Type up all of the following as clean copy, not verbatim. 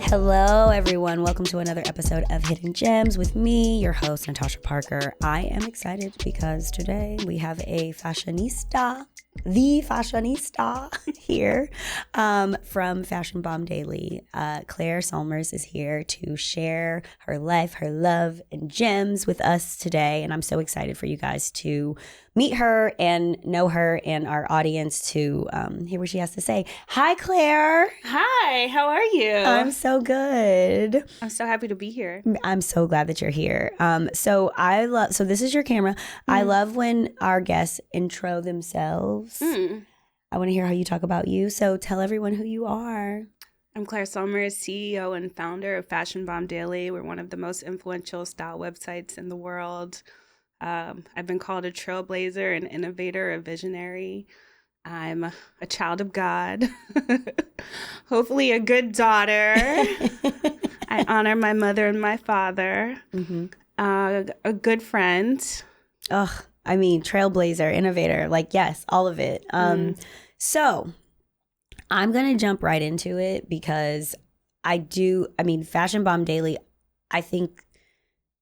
Hello, everyone. Welcome to another episode of Hidden Gems with me, your host, Natasha Parker. I am excited because today we have a fashionista, the fashionista here from Fashion Bomb Daily. Claire Sulmers is here to share her life, her love, and gems with us today. And I'm so excited for you guys to meet her and know her and our audience to hear what she has to say. Hi, Claire. Hi, how are you? I'm so good. I'm so happy to be here. I'm so glad that you're here. So this is your camera. I love when our guests intro themselves. I want to hear how you talk about you. So tell everyone who you are. I'm Claire Sulmers, CEO and founder of Fashion Bomb Daily. We're one of the most influential style websites in the world. I've been called a trailblazer, an innovator, a visionary. I'm a child of God, hopefully a good daughter. I honor my mother and my father, a good friend. Ugh, I mean, trailblazer, innovator, like, yes, all of it. So I'm going to jump right into it because Fashion Bomb Daily, I think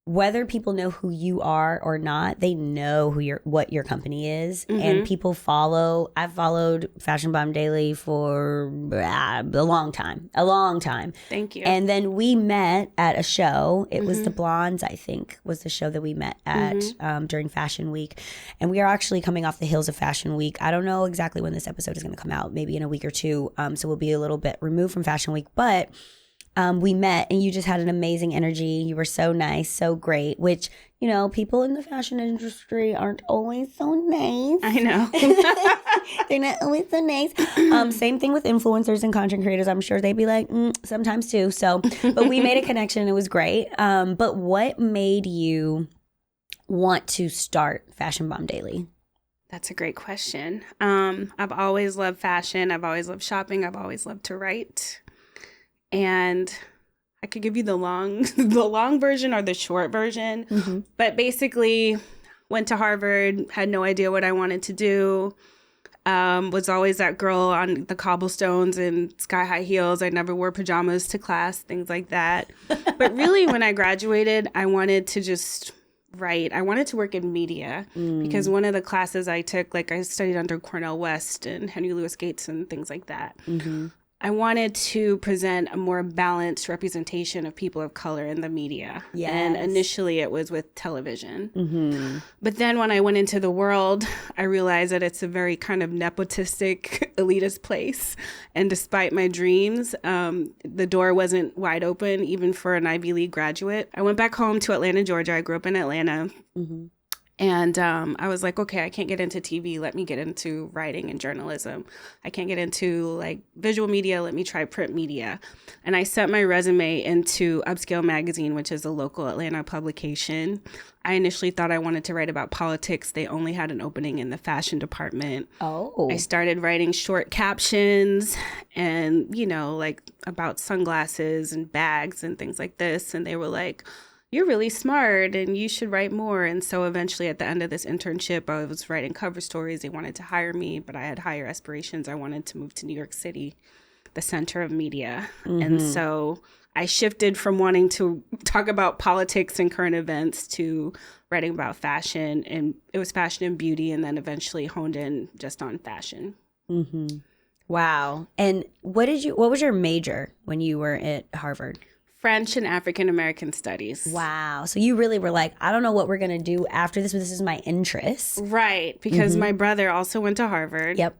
whether people know who you are or not, they know what your company is, and people follow. I've followed Fashion Bomb Daily for a long time. Thank you. And then we met at a show. It was the Blondes, I think, was the show that we met at during Fashion Week, and we are actually coming off the heels of Fashion Week. I don't know exactly when this episode is going to come out, maybe in a week or two. So we'll be a little bit removed from Fashion Week, but. We met and you just had an amazing energy. You were so nice, so great, which, you know, people in the fashion industry aren't always so nice. I know. They're not always so nice. Same thing with influencers and content creators. I'm sure they'd be like, sometimes too. So, but we made a connection. It was great. But what made you want to start Fashion Bomb Daily? That's a great question. I've always loved fashion. I've always loved shopping. I've always loved to write. And I could give you the long version or the short version. But basically, went to Harvard, had no idea what I wanted to do. Was always that girl on the cobblestones in sky-high heels. I never wore pajamas to class, things like that. But really, when I graduated, I wanted to just write. I wanted to work in media because one of the classes I took, like I studied under Cornel West and Henry Louis Gates and things like that. I wanted to present a more balanced representation of people of color in the media. Yes. And initially it was with television. But then when I went into the world, I realized that it's a very kind of nepotistic, elitist place. And despite my dreams, the door wasn't wide open, even for an Ivy League graduate. I went back home to Atlanta, Georgia. I grew up in Atlanta. And I was like, okay, I can't get into TV. Let me get into writing and journalism. I can't get into like visual media. Let me try print media. And I sent my resume into Upscale Magazine, which is a local Atlanta publication. I initially thought I wanted to write about politics. They only had an opening in the fashion department. I started writing short captions and, you know, like about sunglasses and bags and things like this. And they were like, you're really smart and you should write more. And so eventually at the end of this internship, I was writing cover stories. They wanted to hire me, but I had higher aspirations. I wanted to move to New York City, the center of media. And so I shifted from wanting to talk about politics and current events to writing about fashion. And it was fashion and beauty, and then eventually honed in just on fashion. Wow. And what was your major when you were at Harvard? French and African American studies. Wow. So you really were like, I don't know what we're going to do after this, but this is my interest. Right. Because my brother also went to Harvard. Yep.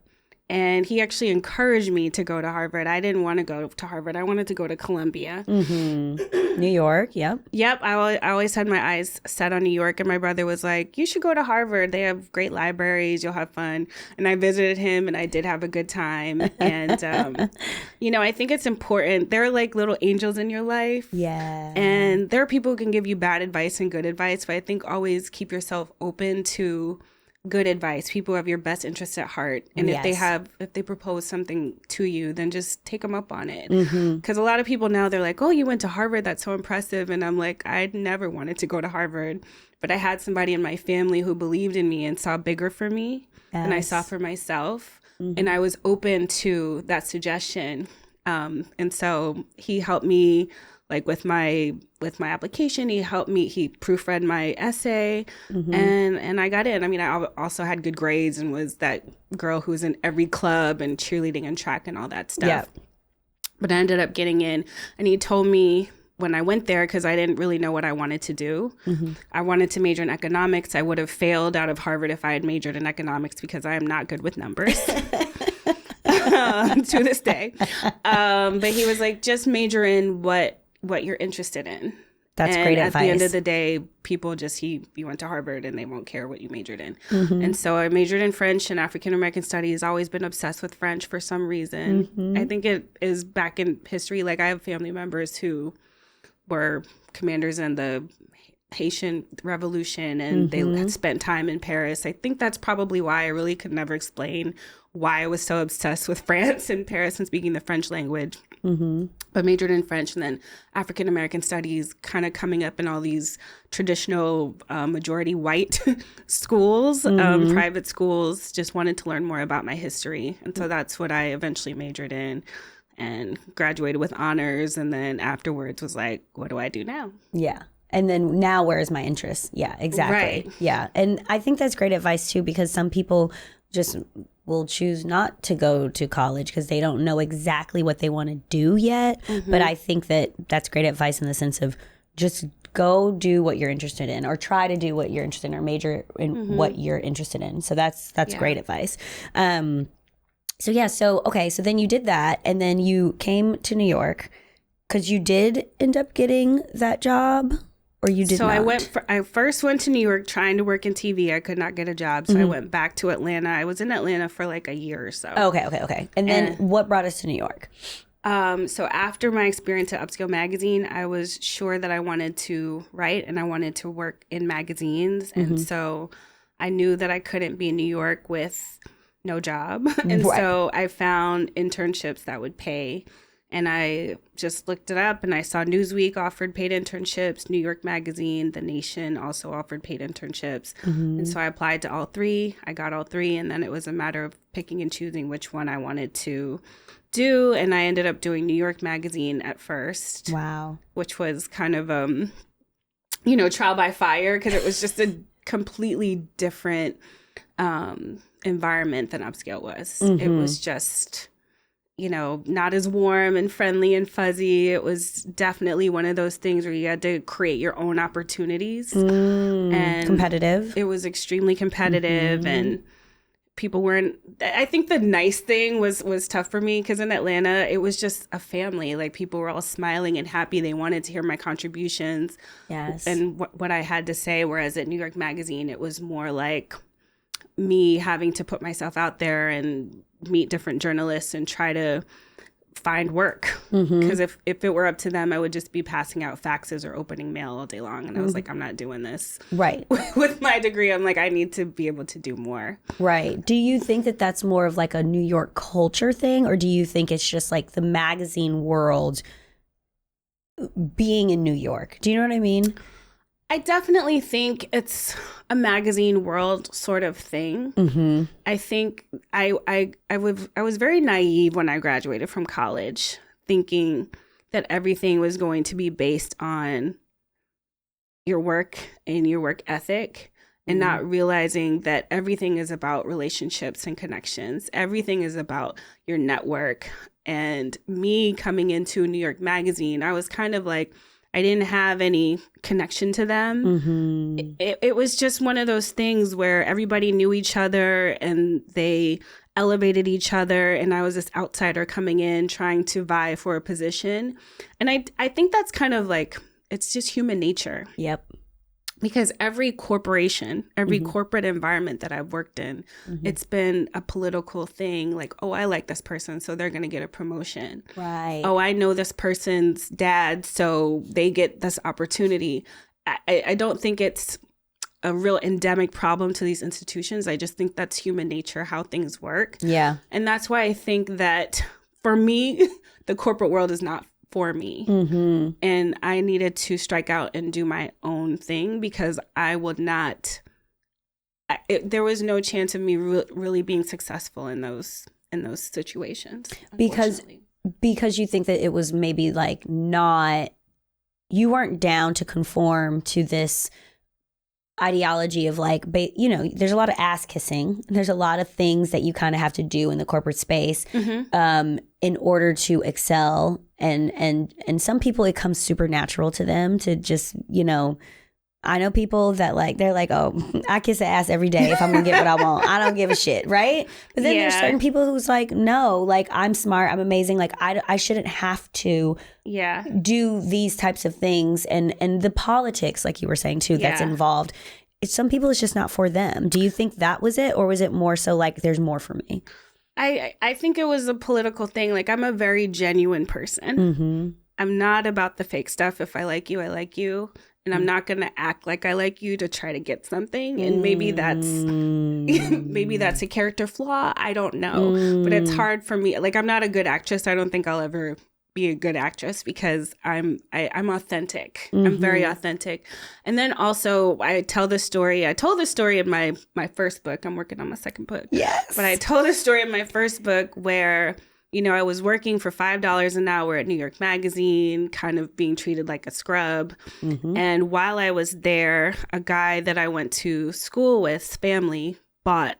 And he actually encouraged me to go to Harvard. I didn't want to go to Harvard. I wanted to go to Columbia. New York, yep. Yep. I always had my eyes set on New York. And my brother was like, you should go to Harvard. They have great libraries. You'll have fun. And I visited him and I did have a good time. And, you know, I think it's important. There are like little angels in your life. Yeah. And there are people who can give you bad advice and good advice. But I think always keep yourself open to good advice, people who have your best interests at heart. And if they propose something to you, then just take them up on it. Because a lot of people now, they're like, oh, you went to Harvard, that's so impressive. And I'm like, I never wanted to go to Harvard, but I had somebody in my family who believed in me and saw bigger for me than I saw for myself. And I was open to that suggestion. And so he helped me like with my application. He proofread my essay, and I got in. I mean, I also had good grades and was that girl who was in every club and cheerleading and track and all that stuff. Yeah. But I ended up getting in, and he told me when I went there, because I didn't really know what I wanted to do. I wanted to major in economics. I would have failed out of Harvard if I had majored in economics because I am not good with numbers. To this day. But he was like, just major in what you're interested in. That's great advice. At the end of the day, people just, you went to Harvard and they won't care what you majored in. And so I majored in French and African American studies. Always been obsessed with French for some reason. I think it is back in history. Like I have family members who were commanders in the Haitian Revolution, and they had spent time in Paris. I think that's probably why I really could never explain why I was so obsessed with France and Paris and speaking the French language. But majored in French, and then African American studies, kind of coming up in all these traditional majority white schools, private schools. Just wanted to learn more about my history, and so that's what I eventually majored in and graduated with honors. And then afterwards was like, what do I do now? Yeah. And then now, where is my interest? Yeah, exactly. Right. Yeah. And I think that's great advice too, because some people just will choose not to go to college because they don't know exactly what they want to do yet. But I think that that's great advice in the sense of just go do what you're interested in, or try to do what you're interested in, or major in what you're interested in. So that's great advice. So then you did that, and then you came to New York because you did end up getting that job. Or you did not? I first went to New York trying to work in TV. I could not get a job. So I went back to Atlanta. I was in Atlanta for like a year or so. Okay. And then what brought us to New York? So after my experience at Upscale Magazine, I was sure that I wanted to write and I wanted to work in magazines. And so I knew that I couldn't be in New York with no job. And so I found internships that would pay. And I just looked it up, and I saw Newsweek offered paid internships. New York Magazine, The Nation also offered paid internships. And so I applied to all three. I got all three, and then it was a matter of picking and choosing which one I wanted to do. And I ended up doing New York Magazine at first. Wow. Which was kind of, trial by fire, because it was just a completely different environment than Upscale was. It was just, not as warm and friendly and fuzzy. It was definitely one of those things where you had to create your own opportunities. And competitive. It was extremely competitive, and people weren't. I think the nice thing was tough for me, because in Atlanta, it was just a family. Like, people were all smiling and happy. They wanted to hear my contributions. Yes. And what I had to say. Whereas at New York Magazine, it was more like me having to put myself out there and meet different journalists and try to find work. Because if it were up to them, I would just be passing out faxes or opening mail all day long. And I was like, I'm not doing this. Right. With my degree, I'm like, I need to be able to do more. Right. Do you think that that's more of like a New York culture thing? Or do you think it's just like the magazine world being in New York? Do you know what I mean? I definitely think it's a magazine world sort of thing. I think I was very naive when I graduated from college, thinking that everything was going to be based on your work and your work ethic, and not realizing that everything is about relationships and connections. Everything is about your network. And me coming into New York Magazine, I was kind of like, I didn't have any connection to them. It was just one of those things where everybody knew each other and they elevated each other. And I was this outsider coming in, trying to vie for a position. And I think that's kind of like, it's just human nature. Yep. Because every corporation, every corporate environment that I've worked in, it's been a political thing. Like, oh, I like this person, so they're going to get a promotion. Right. Oh, I know this person's dad, so they get this opportunity. I don't think it's a real endemic problem to these institutions. I just think that's human nature, how things work. Yeah. And that's why I think that for me, the corporate world is not for me. And I needed to strike out and do my own thing, because I would not, there was no chance of me really being successful in those situations. because you think that it was maybe like not, you weren't down to conform to this ideology of like, you know, there's a lot of ass kissing. There's a lot of things that you kind of have to do in the corporate space in order to excel. And some people, it comes super natural to them to just, you know, I know people that like, they're like, oh, I kiss the ass every day if I'm gonna get what I want. I don't give a shit, right? But then there's certain people who's like, no, like I'm smart, I'm amazing, like I shouldn't have to do these types of things and the politics, like you were saying too, that's involved. Some people, it's just not for them. Do you think that was it, or was it more so like there's more for me? I think it was a political thing. Like, I'm a very genuine person. I'm not about the fake stuff. If I like you, I like you. And I'm not going to act like I like you to try to get something. And maybe that's a character flaw. I don't know. But it's hard for me. Like, I'm not a good actress. I don't think I'll ever be a good actress because I'm authentic. I'm very authentic. And then also I tell the story. I told the story in my first book. I'm working on my second book. Yes. But I told the story in my first book where, you know, I was working for $5 an hour at New York Magazine, kind of being treated like a scrub. And while I was there, a guy that I went to school with's family bought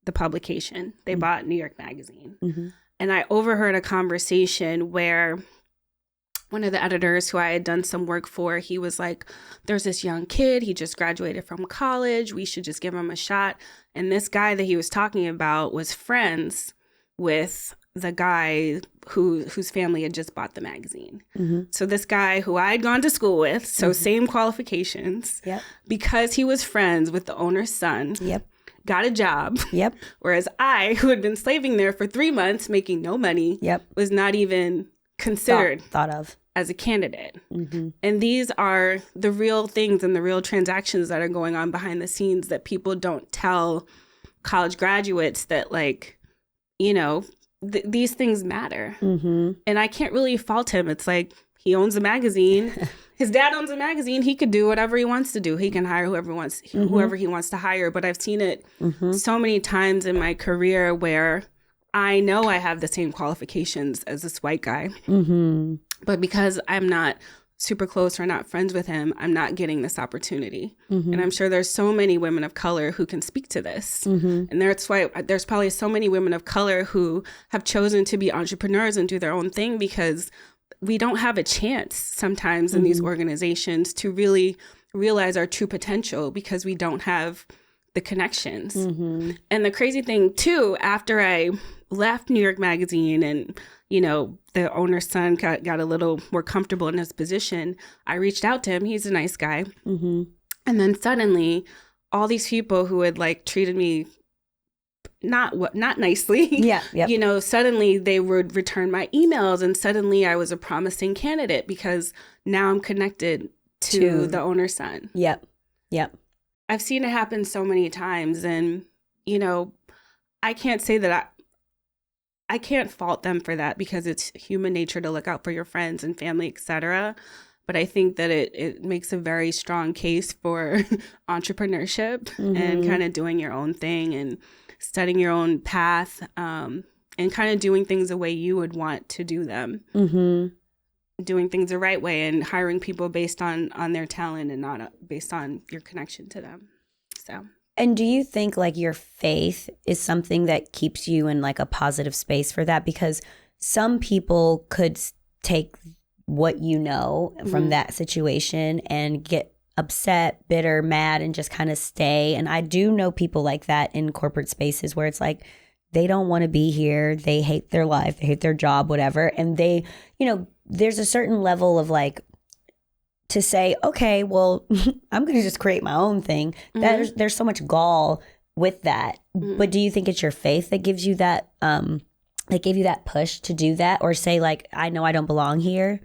the publication. They bought New York Magazine. And I overheard a conversation where one of the editors who I had done some work for, he was like, there's this young kid. He just graduated from college. We should just give him a shot. And this guy that he was talking about was friends with the guy whose family had just bought the magazine. So this guy who I had gone to school with, so same qualifications, because he was friends with the owner's son, got a job. Whereas I, who had been slaving there for 3 months, making no money, was not even considered thought of as a candidate. And these are the real things and the real transactions that are going on behind the scenes that people don't tell college graduates, that, like, you know, these things matter. And I can't really fault him. It's like, he owns a magazine. His dad owns a magazine. He could do whatever he wants to do. He can hire whoever he wants to hire. But I've seen it so many times in my career where I know I have the same qualifications as this white guy. But because I'm not super close or not friends with him, I'm not getting this opportunity. And I'm sure there's so many women of color who can speak to this. And that's why there's probably so many women of color who have chosen to be entrepreneurs and do their own thing, because we don't have a chance sometimes in these organizations to really realize our true potential because we don't have the connections. And the crazy thing too, after I left New York Magazine and, you know, the owner's son got a little more comfortable in his position, I reached out to him. He's a nice guy. And then suddenly all these people who had like treated me not nicely, you know, suddenly they would return my emails, and suddenly I was a promising candidate because now I'm connected to the owner's son. I've seen it happen so many times, and, you know, I can't say that I can't fault them for that, because it's human nature to look out for your friends and family, etc. But I think that it makes a very strong case for entrepreneurship and kind of doing your own thing and studying your own path, and kind of doing things the way you would want to do them. Doing things the right way and hiring people based on their talent and not based on your connection to them. So. And do you think like your faith is something that keeps you in like a positive space for that? Because some people could take what you know from that situation and get upset, bitter, mad, and just kind of stay. And I do know people like that in corporate spaces where it's like they don't want to be here. They hate their life. They hate their job, whatever. And they, you know, there's a certain level of like, to say, okay, well, I'm going to just create my own thing. There's so much gall with that. But do you think it's your faith that gives you that, that gave you that push to do that, or say like, I know I don't belong here?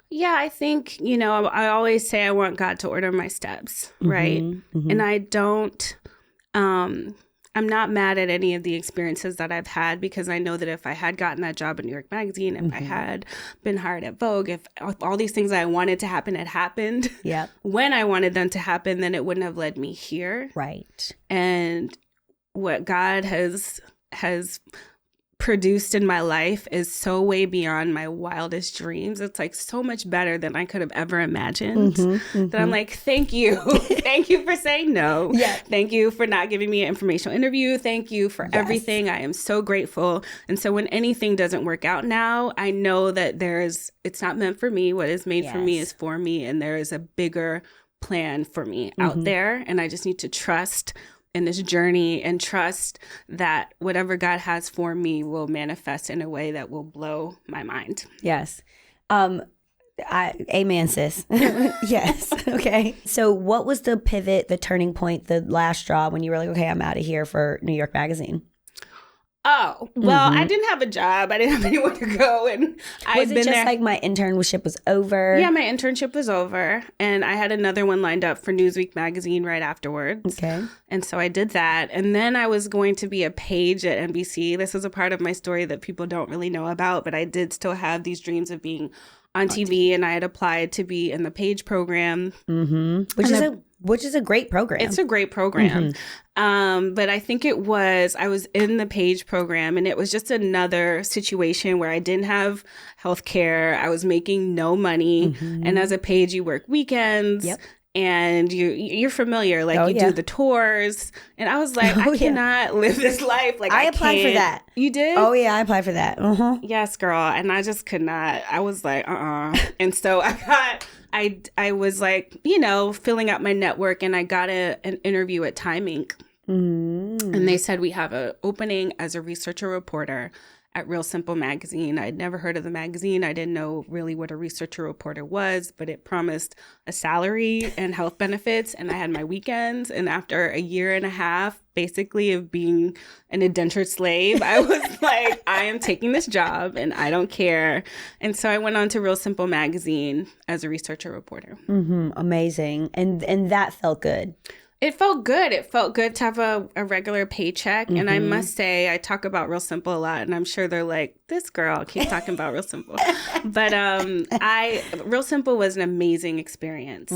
Yeah, I think, you know, I always say I want God to order my steps, right? And I don't, I'm not mad at any of the experiences that I've had, because I know that if I had gotten that job at New York Magazine, if I had been hired at Vogue, if all these things I wanted to happen had happened when I wanted them to happen, then it wouldn't have led me here. Right. And what God has produced in my life is so way beyond my wildest dreams. It's like so much better than I could have ever imagined. That I'm like, thank you. Thank you for saying no. Yeah. Thank you for not giving me an informational interview. Thank you for everything. I am so grateful. And so when anything doesn't work out now, I know that it's not meant for me. What is made for me is for me. And there is a bigger plan for me out there. And I just need to trust in this journey and trust that whatever God has for me will manifest in a way that will blow my mind. Yes. Amen, sis. Yes. Okay. So what was the pivot, the turning point, the last straw when you were like, okay, I'm out of here for New York Magazine? Oh, well, I didn't have a job. I didn't have anywhere to go. And Was it just like my internship was over? Yeah, my internship was over. And I had another one lined up for Newsweek magazine right afterwards. Okay. And so I did that. And then I was going to be a page at NBC. This is a part of my story that people don't really know about, but I did still have these dreams of being on TV. And I had applied to be in the page program. Which is a great program. It's a great program. But I think I was in the page program, and it was just another situation where I didn't have health care. I was making no money. And as a page, you work weekends. Yep. And you're familiar, like you do the tours. And I was like, I cannot live this life. Like I applied for that. You did? Oh yeah, I applied for that. Yes, girl. And I just could not. I was like, And so I was like, filling out my network, and I got an interview at Time Inc. And they said, we have an opening as a researcher reporter at Real Simple magazine. I'd never heard of the magazine. I didn't know really what a researcher reporter was, but it promised a salary and health benefits. And I had my weekends. And after a year and a half, basically, of being an indentured slave, I was like, I am taking this job and I don't care. And so I went on to Real Simple magazine as a researcher reporter. Amazing. And that felt good. It felt good. It felt good to have a regular paycheck. And I must say, I talk about Real Simple a lot, and I'm sure they're like, this girl keeps talking about Real Simple. But Real Simple was an amazing experience.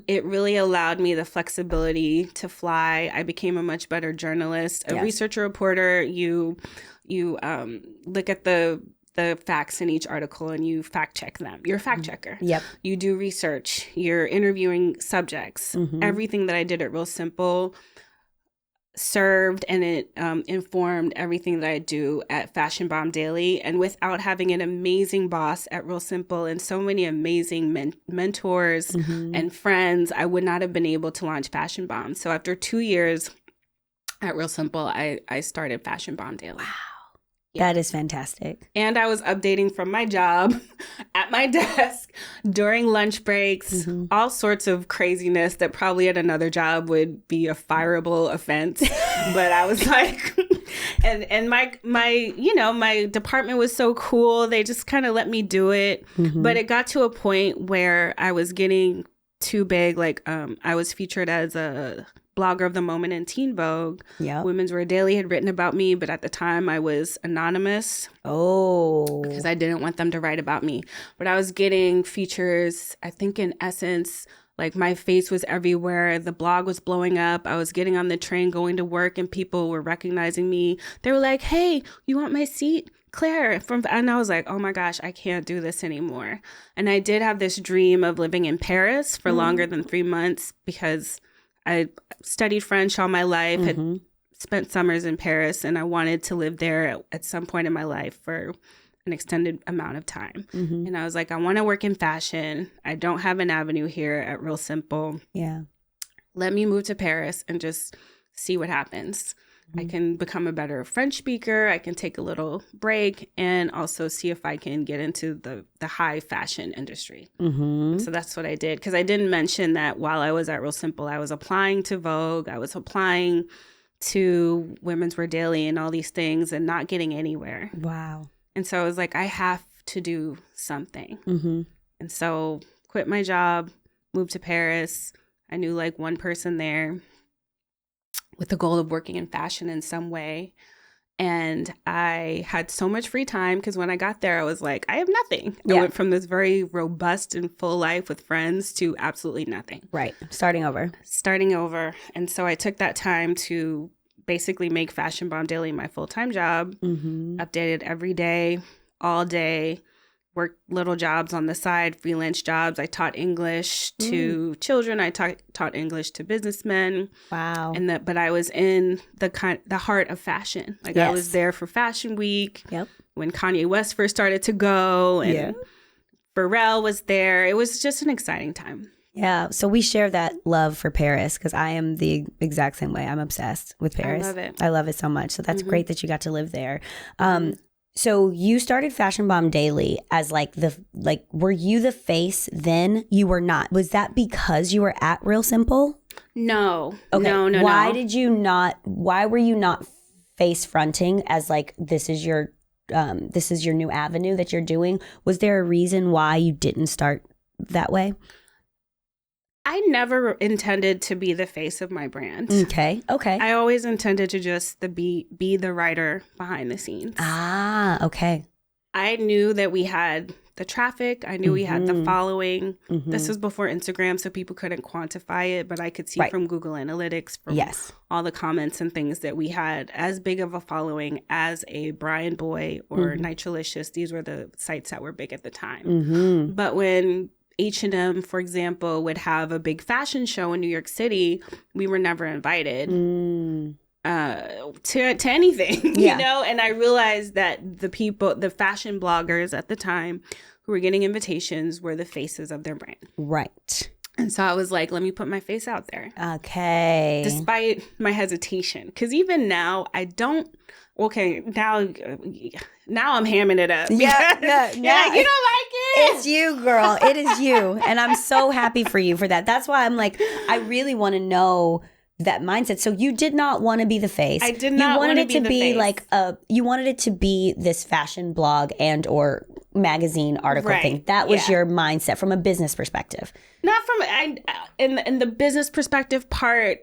It really allowed me the flexibility to fly. I became a much better journalist. A researcher reporter, you look at the facts in each article and you fact check them. You're a fact checker. Yep. You do research. You're interviewing subjects. Everything that I did at Real Simple served, and it informed everything that I do at Fashion Bomb Daily. And without having an amazing boss at Real Simple and so many amazing mentors and friends, I would not have been able to launch Fashion Bomb. So after 2 years at Real Simple, I started Fashion Bomb Daily. Wow. That is fantastic. And I was updating from my job at my desk during lunch breaks, all sorts of craziness that probably at another job would be a fireable offense. But I was like, and my department was so cool. They just kind of let me do it. But it got to a point where I was getting too big. Like I was featured as a blogger of the moment in Teen Vogue. Yeah. Women's Wear Daily had written about me, but at the time I was anonymous. Oh. Because I didn't want them to write about me. But I was getting features, I think in Essence, like my face was everywhere. The blog was blowing up. I was getting on the train going to work and people were recognizing me. They were like, hey, you want my seat? Claire and I was like, oh my gosh, I can't do this anymore. And I did have this dream of living in Paris for longer than 3 months because I studied French all my life, had spent summers in Paris, and I wanted to live there at some point in my life for an extended amount of time. And I was like, I want to work in fashion. I don't have an avenue here at Real Simple. Yeah. Let me move to Paris and just see what happens. I can become a better French speaker. I can take a little break and also see if I can get into the high fashion industry. So that's what I did. Because I didn't mention that while I was at Real Simple, I was applying to Vogue. I was applying to Women's Wear Daily and all these things and not getting anywhere. Wow. And so I was like, I have to do something. And so quit my job, moved to Paris. I knew like one person there with the goal of working in fashion in some way. And I had so much free time because when I got there, I was like, I have nothing. I went from this very robust and full life with friends to absolutely nothing. Right. Starting over. And so I took that time to basically make Fashion Bomb Daily my full-time job. Updated every day, all day. Worked little jobs on the side, freelance jobs. I taught English to children. I taught English to businessmen. Wow. But I was in the heart of fashion. Like I was there for Fashion Week. Yep. When Kanye West first started to go, and Pharrell was there. It was just an exciting time. Yeah. So we share that love for Paris because I am the exact same way. I'm obsessed with Paris. I love it. I love it so much. So that's great that you got to live there. So you started Fashion Bomb Daily as were you the face then? You were not. Was that because you were at Real Simple? No. Okay. No. Why were you not face fronting as like, this is your new avenue that you're doing? Was there a reason why you didn't start that way? I never intended to be the face of my brand. Okay. I always intended to just be the writer behind the scenes. Ah, okay. I knew that we had the traffic. I knew we had the following. This was before Instagram, so people couldn't quantify it, but I could see from Google Analytics, from all the comments and things that we had as big of a following as a Brian Boy or Nitralicious. These were the sites that were big at the time. But when H&M, for example, would have a big fashion show in New York City, we were never invited to anything, you know? And I realized that the fashion bloggers at the time who were getting invitations were the faces of their brand. Right. And so I was like, let me put my face out there. Okay. Despite my hesitation. Because even now, I don't... Okay, now I'm hamming it up. Yeah, you don't like it. It's you, girl. It is you. And I'm so happy for you for that. That's why I'm like, I really want to know that mindset. So you did not want to be the face. I did not want to be the face. You wanted it to be this fashion blog and or magazine article thing. That was your mindset from a business perspective. Not from in the business perspective part.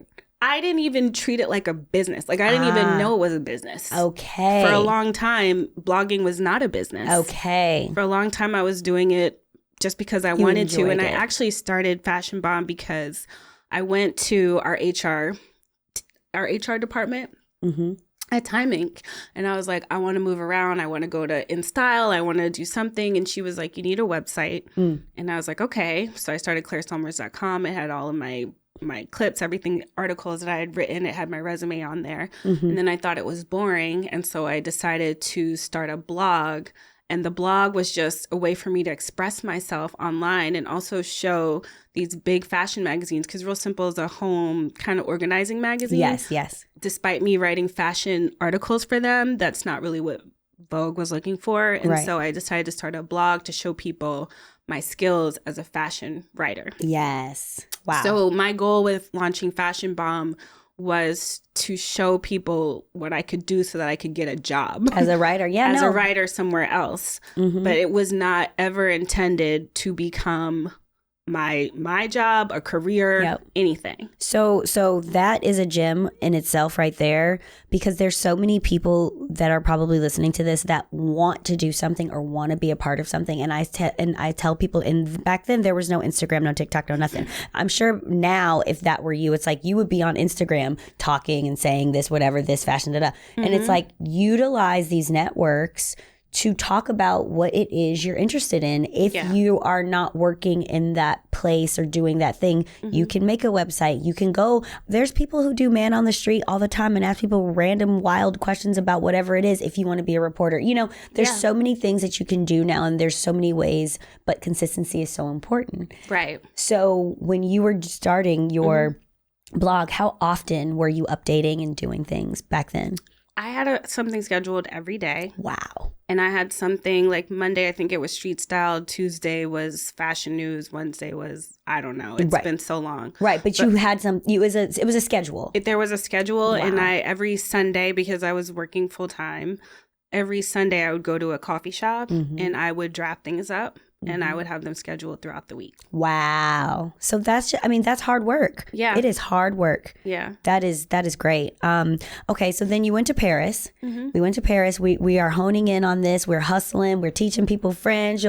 I didn't even treat it like a business. Like I didn't even know it was a business. Okay. For a long time, blogging was not a business. Okay. For a long time, I was doing it just because I wanted to. And I actually started Fashion Bomb because I went to our HR department at Time Inc. And I was like, I want to move around. I want to go to InStyle. I want to do something. And she was like, you need a website. And I was like, okay. So I started ClaireSulmers.com. It had all of my clips, everything, articles that I had written. It had my resume on there. And then I thought it was boring. And so I decided to start a blog. And the blog was just a way for me to express myself online and also show these big fashion magazines. Because Real Simple is a home kind of organizing magazine. Yes. Despite me writing fashion articles for them, that's not really what Vogue was looking for. And so I decided to start a blog to show people my skills as a fashion writer. Yes. Wow. So my goal with launching Fashion Bomb was to show people what I could do so that I could get a job. As a writer, a writer somewhere else. But it was not ever intended to become my job, a career, anything. So that is a gem in itself right there, because there's so many people that are probably listening to this that want to do something or want to be a part of something. And I tell people, and back then there was no Instagram, no TikTok, no nothing. I'm sure now if that were you, it's like you would be on Instagram talking and saying this, whatever, this fashion, da. And it's like, utilize these networks to talk about what it is you're interested in. If you are not working in that place or doing that thing, you can make a website. You can go, there's people who do man on the street all the time and ask people random wild questions about whatever it is if you want to be a reporter. You know, there's so many things that you can do now and there's so many ways, but consistency is so important. Right. So when you were starting your blog, how often were you updating and doing things back then? I had something scheduled every day. Wow. And I had something like Monday, I think it was Street Style. Tuesday was Fashion News. Wednesday was, I don't know. It's been so long. Right. But you had it was a schedule. There was a schedule. Wow. And every Sunday, because I was working full time, every Sunday I would go to a coffee shop and I would draft things up. and I would have them scheduled throughout the week. Wow. So that's hard work. Yeah. It is hard work. Yeah. That is great. Okay, so then you went to Paris. We went to Paris. We are honing in on this. We're hustling. We're teaching people French.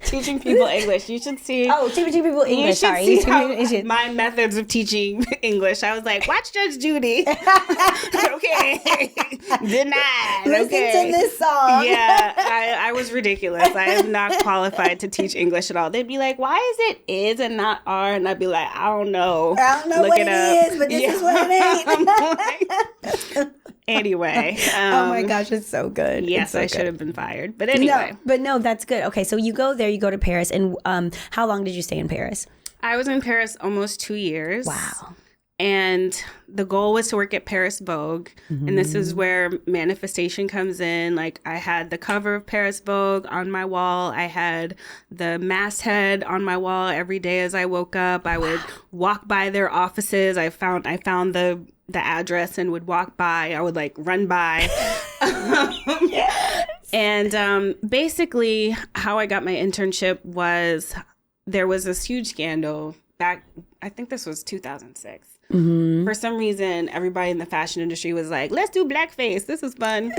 Teaching people English. You should see. Oh, teaching people English. Sorry. My methods of teaching English. I was like, watch Judge Judy. Okay. Denied. Listen to this song. Yeah. I was ridiculous. I am not qualified to teach English at all. They'd be like, why is it is and not are? And I'd be like, I don't know. Look what it is, but this is what it ain't. Anyway. Oh my gosh, it's so good. Yes, so I should have been fired. But anyway. No, that's good. Okay, so you go there, you go to Paris. And how long did you stay in Paris? I was in Paris almost 2 years. Wow. And the goal was to work at Paris Vogue. And this is where manifestation comes in. Like, I had the cover of Paris Vogue on my wall. I had the masthead on my wall every day as I woke up. I would walk by their offices. I found the address and would walk by. I would like run by. Yes. And basically how I got my internship was there was this huge scandal back, I think this was 2006. For some reason, everybody in the fashion industry was like, let's do blackface. This is fun.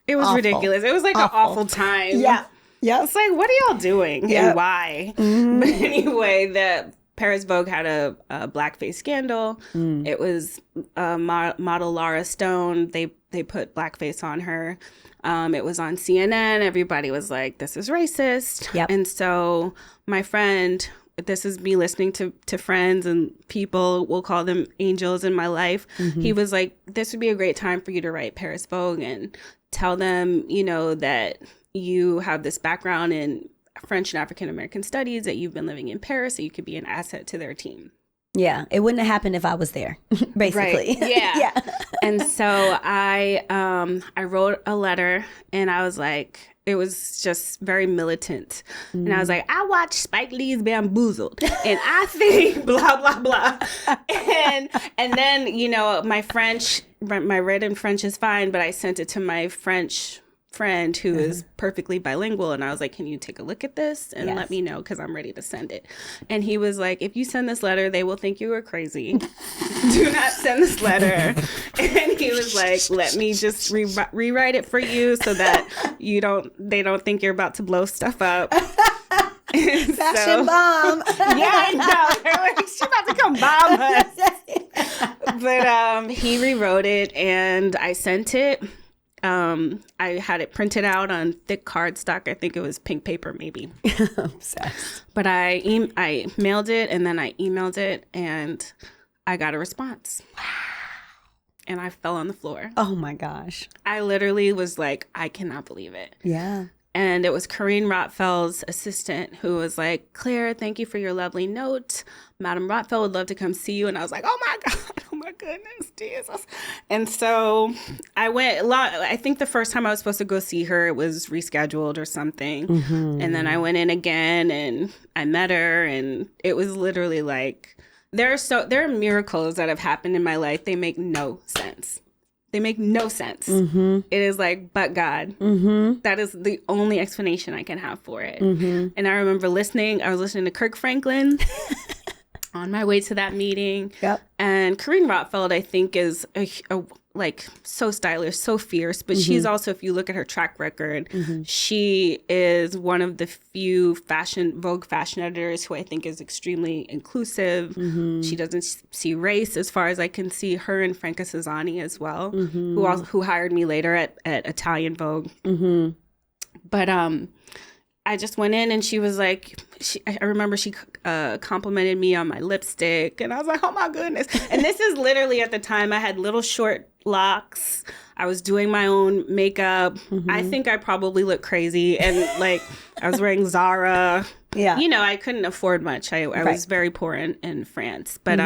It was ridiculous. It was like an awful time. Yeah. Yeah. It's like, what are y'all doing and why? But anyway, the Paris Vogue had a blackface scandal. It was model Laura Stone. They put blackface on her. It was on CNN. Everybody was like, this is racist. Yep. And so my friend, this is me listening to friends and people, we'll call them angels in my life. He was like, this would be a great time for you to write Paris Vogue and tell them, you know, that you have this background in French and African American studies, that you've been living in Paris, so you could be an asset to their team. Yeah, it wouldn't have happened if I was there, basically. Right. Yeah. And so I wrote a letter, and I was like, it was just very militant. And I was like, I watched Spike Lee's Bamboozled, and I think blah, blah, blah. And then, you know, my written French is fine, but I sent it to my French friend who is perfectly bilingual, and I was like, can you take a look at this and let me know, because I'm ready to send it. And he was like, if you send this letter, they will think you are crazy. Do not send this letter. And he was like, let me just rewrite it for you so that they don't think you're about to blow stuff up. Fashion bomb. Yeah, I know. They're like, she's about to come bomb us. But he rewrote it, and I sent it. I had it printed out on thick cardstock. I think it was pink paper, maybe. Obsessed. But I mailed it, and then I emailed it, and I got a response. Wow. And I fell on the floor. Oh my gosh. I literally was like, I cannot believe it. Yeah. And it was Corinne Rotfeld's assistant who was like, Claire, thank you for your lovely note. Madam Rotfeld would love to come see you. And I was like, oh my God, oh my goodness, Jesus. And so I went, I think the first time I was supposed to go see her, it was rescheduled or something. And then I went in again, and I met her, and it was literally like, there are miracles that have happened in my life. They make no sense. They make no sense. It is like, but God. That is the only explanation I can have for it. And I remember I was listening to Kirk Franklin on my way to that meeting. Yep. And Corinne Rotfeld, I think, is like so stylish, so fierce, but she's also, if you look at her track record, she is one of the few Vogue fashion editors who I think is extremely inclusive. She doesn't see race, as far as I can see. Her and Franca Cesani as well, who hired me later at Italian Vogue. But I just went in, and she was like, I remember she complimented me on my lipstick, and I was like, oh my goodness. And this is literally at the time I had little short locks. I was doing my own makeup. I think I probably looked crazy, and like I was wearing Zara. Yeah. You know, I couldn't afford much. I was very poor in France. But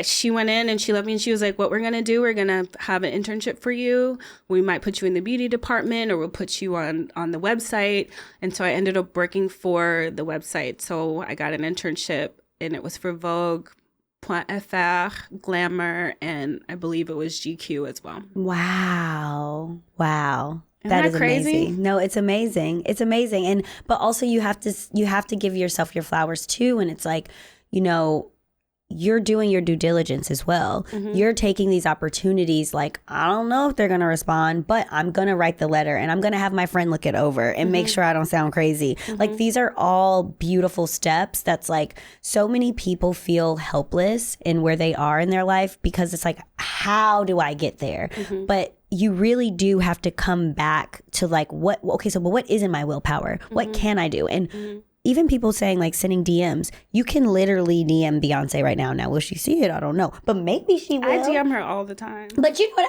she went in, and she loved me, and she was like, what we're going to do, we're going to have an internship for you. We might put you in the beauty department, or we'll put you on the website. And so I ended up working for the website. So I got an internship, and it was for Vogue, .fr, Glamour, and I believe it was GQ as well. Wow. That is crazy? amazing. No, it's amazing. It's amazing. And but also you have to give yourself your flowers too. And it's like, you know, you're doing your due diligence as well. Mm-hmm. You're taking these opportunities like, I don't know if they're going to respond, but I'm going to write the letter and I'm going to have my friend look it over and make sure I don't sound crazy. Like these are all beautiful steps. That's like so many people feel helpless in where they are in their life because it's like, how do I get there? But you really do have to come back to like but what is in my willpower? What can I do? And even people saying like sending DMs, you can literally DM Beyonce right now. Now, will she see it? I don't know, but maybe she will. I DM her all the time. But you know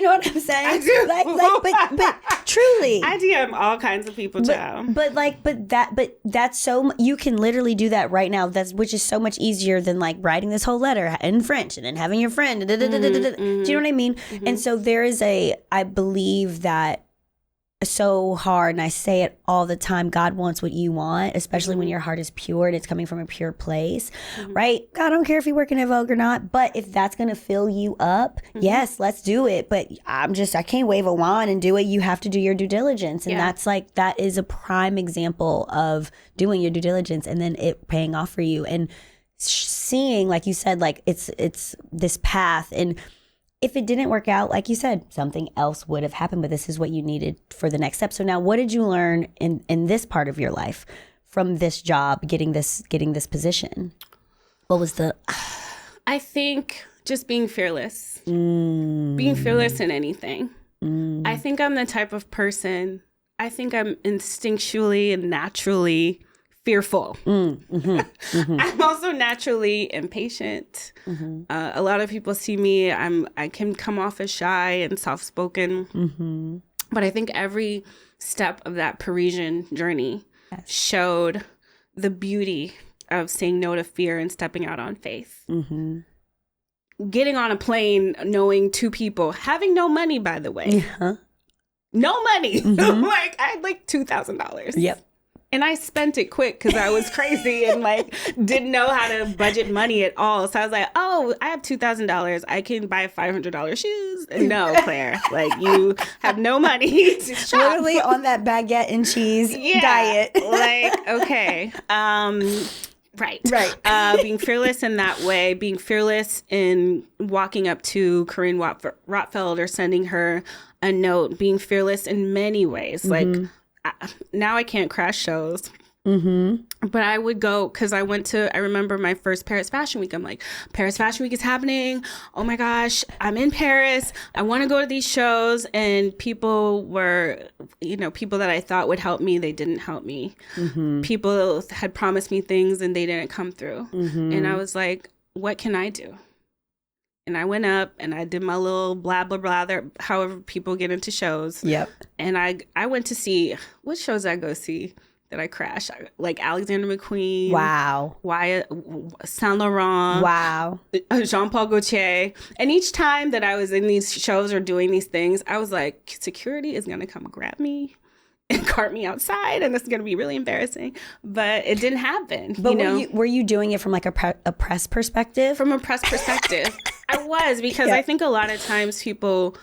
what I'm saying? I do. But truly, I DM all kinds of people too. But that's so you can literally do that right now. Which is so much easier than like writing this whole letter in French and then having your friend. Do you know what I mean? And so there is I believe that. So hard, and I say it all the time. God wants what you want, especially when your heart is pure and it's coming from a pure place, right? God, I don't care if you work in a Vogue or not, but if that's gonna fill you up, yes, let's do it. But I can't wave a wand and do it. You have to do your due diligence, and that is a prime example of doing your due diligence and then it paying off for you and seeing, like you said, like it's this path. And if it didn't work out, like you said, something else would have happened, but this is what you needed for the next step. So now what did you learn in this part of your life from this job, getting this position? What was I think just being fearless. Being fearless in anything. I think I'm the type of person, I think I'm instinctually and naturally fearful. I'm also naturally impatient. A lot of people see me, I can come off as shy and soft-spoken. But I think every step of that Parisian journey showed the beauty of saying no to fear and stepping out on faith. Getting on a plane knowing two people, having no money, by the way. No money. Like I had like $2,000. Yep. And I spent it quick because I was crazy and like didn't know how to budget money at all. So I was like, oh, I have $2,000. I can buy $500 shoes. No, Claire, like you have no money to shop. Literally on that baguette and cheese diet. Like, okay. Right. Being fearless in that way, being fearless in walking up to Corinne Rotfeld or sending her a note, being fearless in many ways. Like, now I can't crash shows. But I would go because I remember my first Paris Fashion Week. I'm like, Paris Fashion Week is happening. Oh my gosh, I'm in Paris. I want to go to these shows. And people were, people that I thought would help me, they didn't help me. People had promised me things and they didn't come through. And I was like, what can I do? And I went up and I did my little blah, blah, blah, however people get into shows. Yep. And I went to see, what shows did I go see that I crashed? Like Alexander McQueen. Wow. Wyatt, Saint Laurent. Wow. Jean-Paul Gaultier. And each time that I was in these shows or doing these things, I was like, security is going to come grab me and cart me outside, and this is going to be really embarrassing. But it didn't happen. But were you doing it from like a press perspective? From a press perspective. I was, because I think a lot of times people,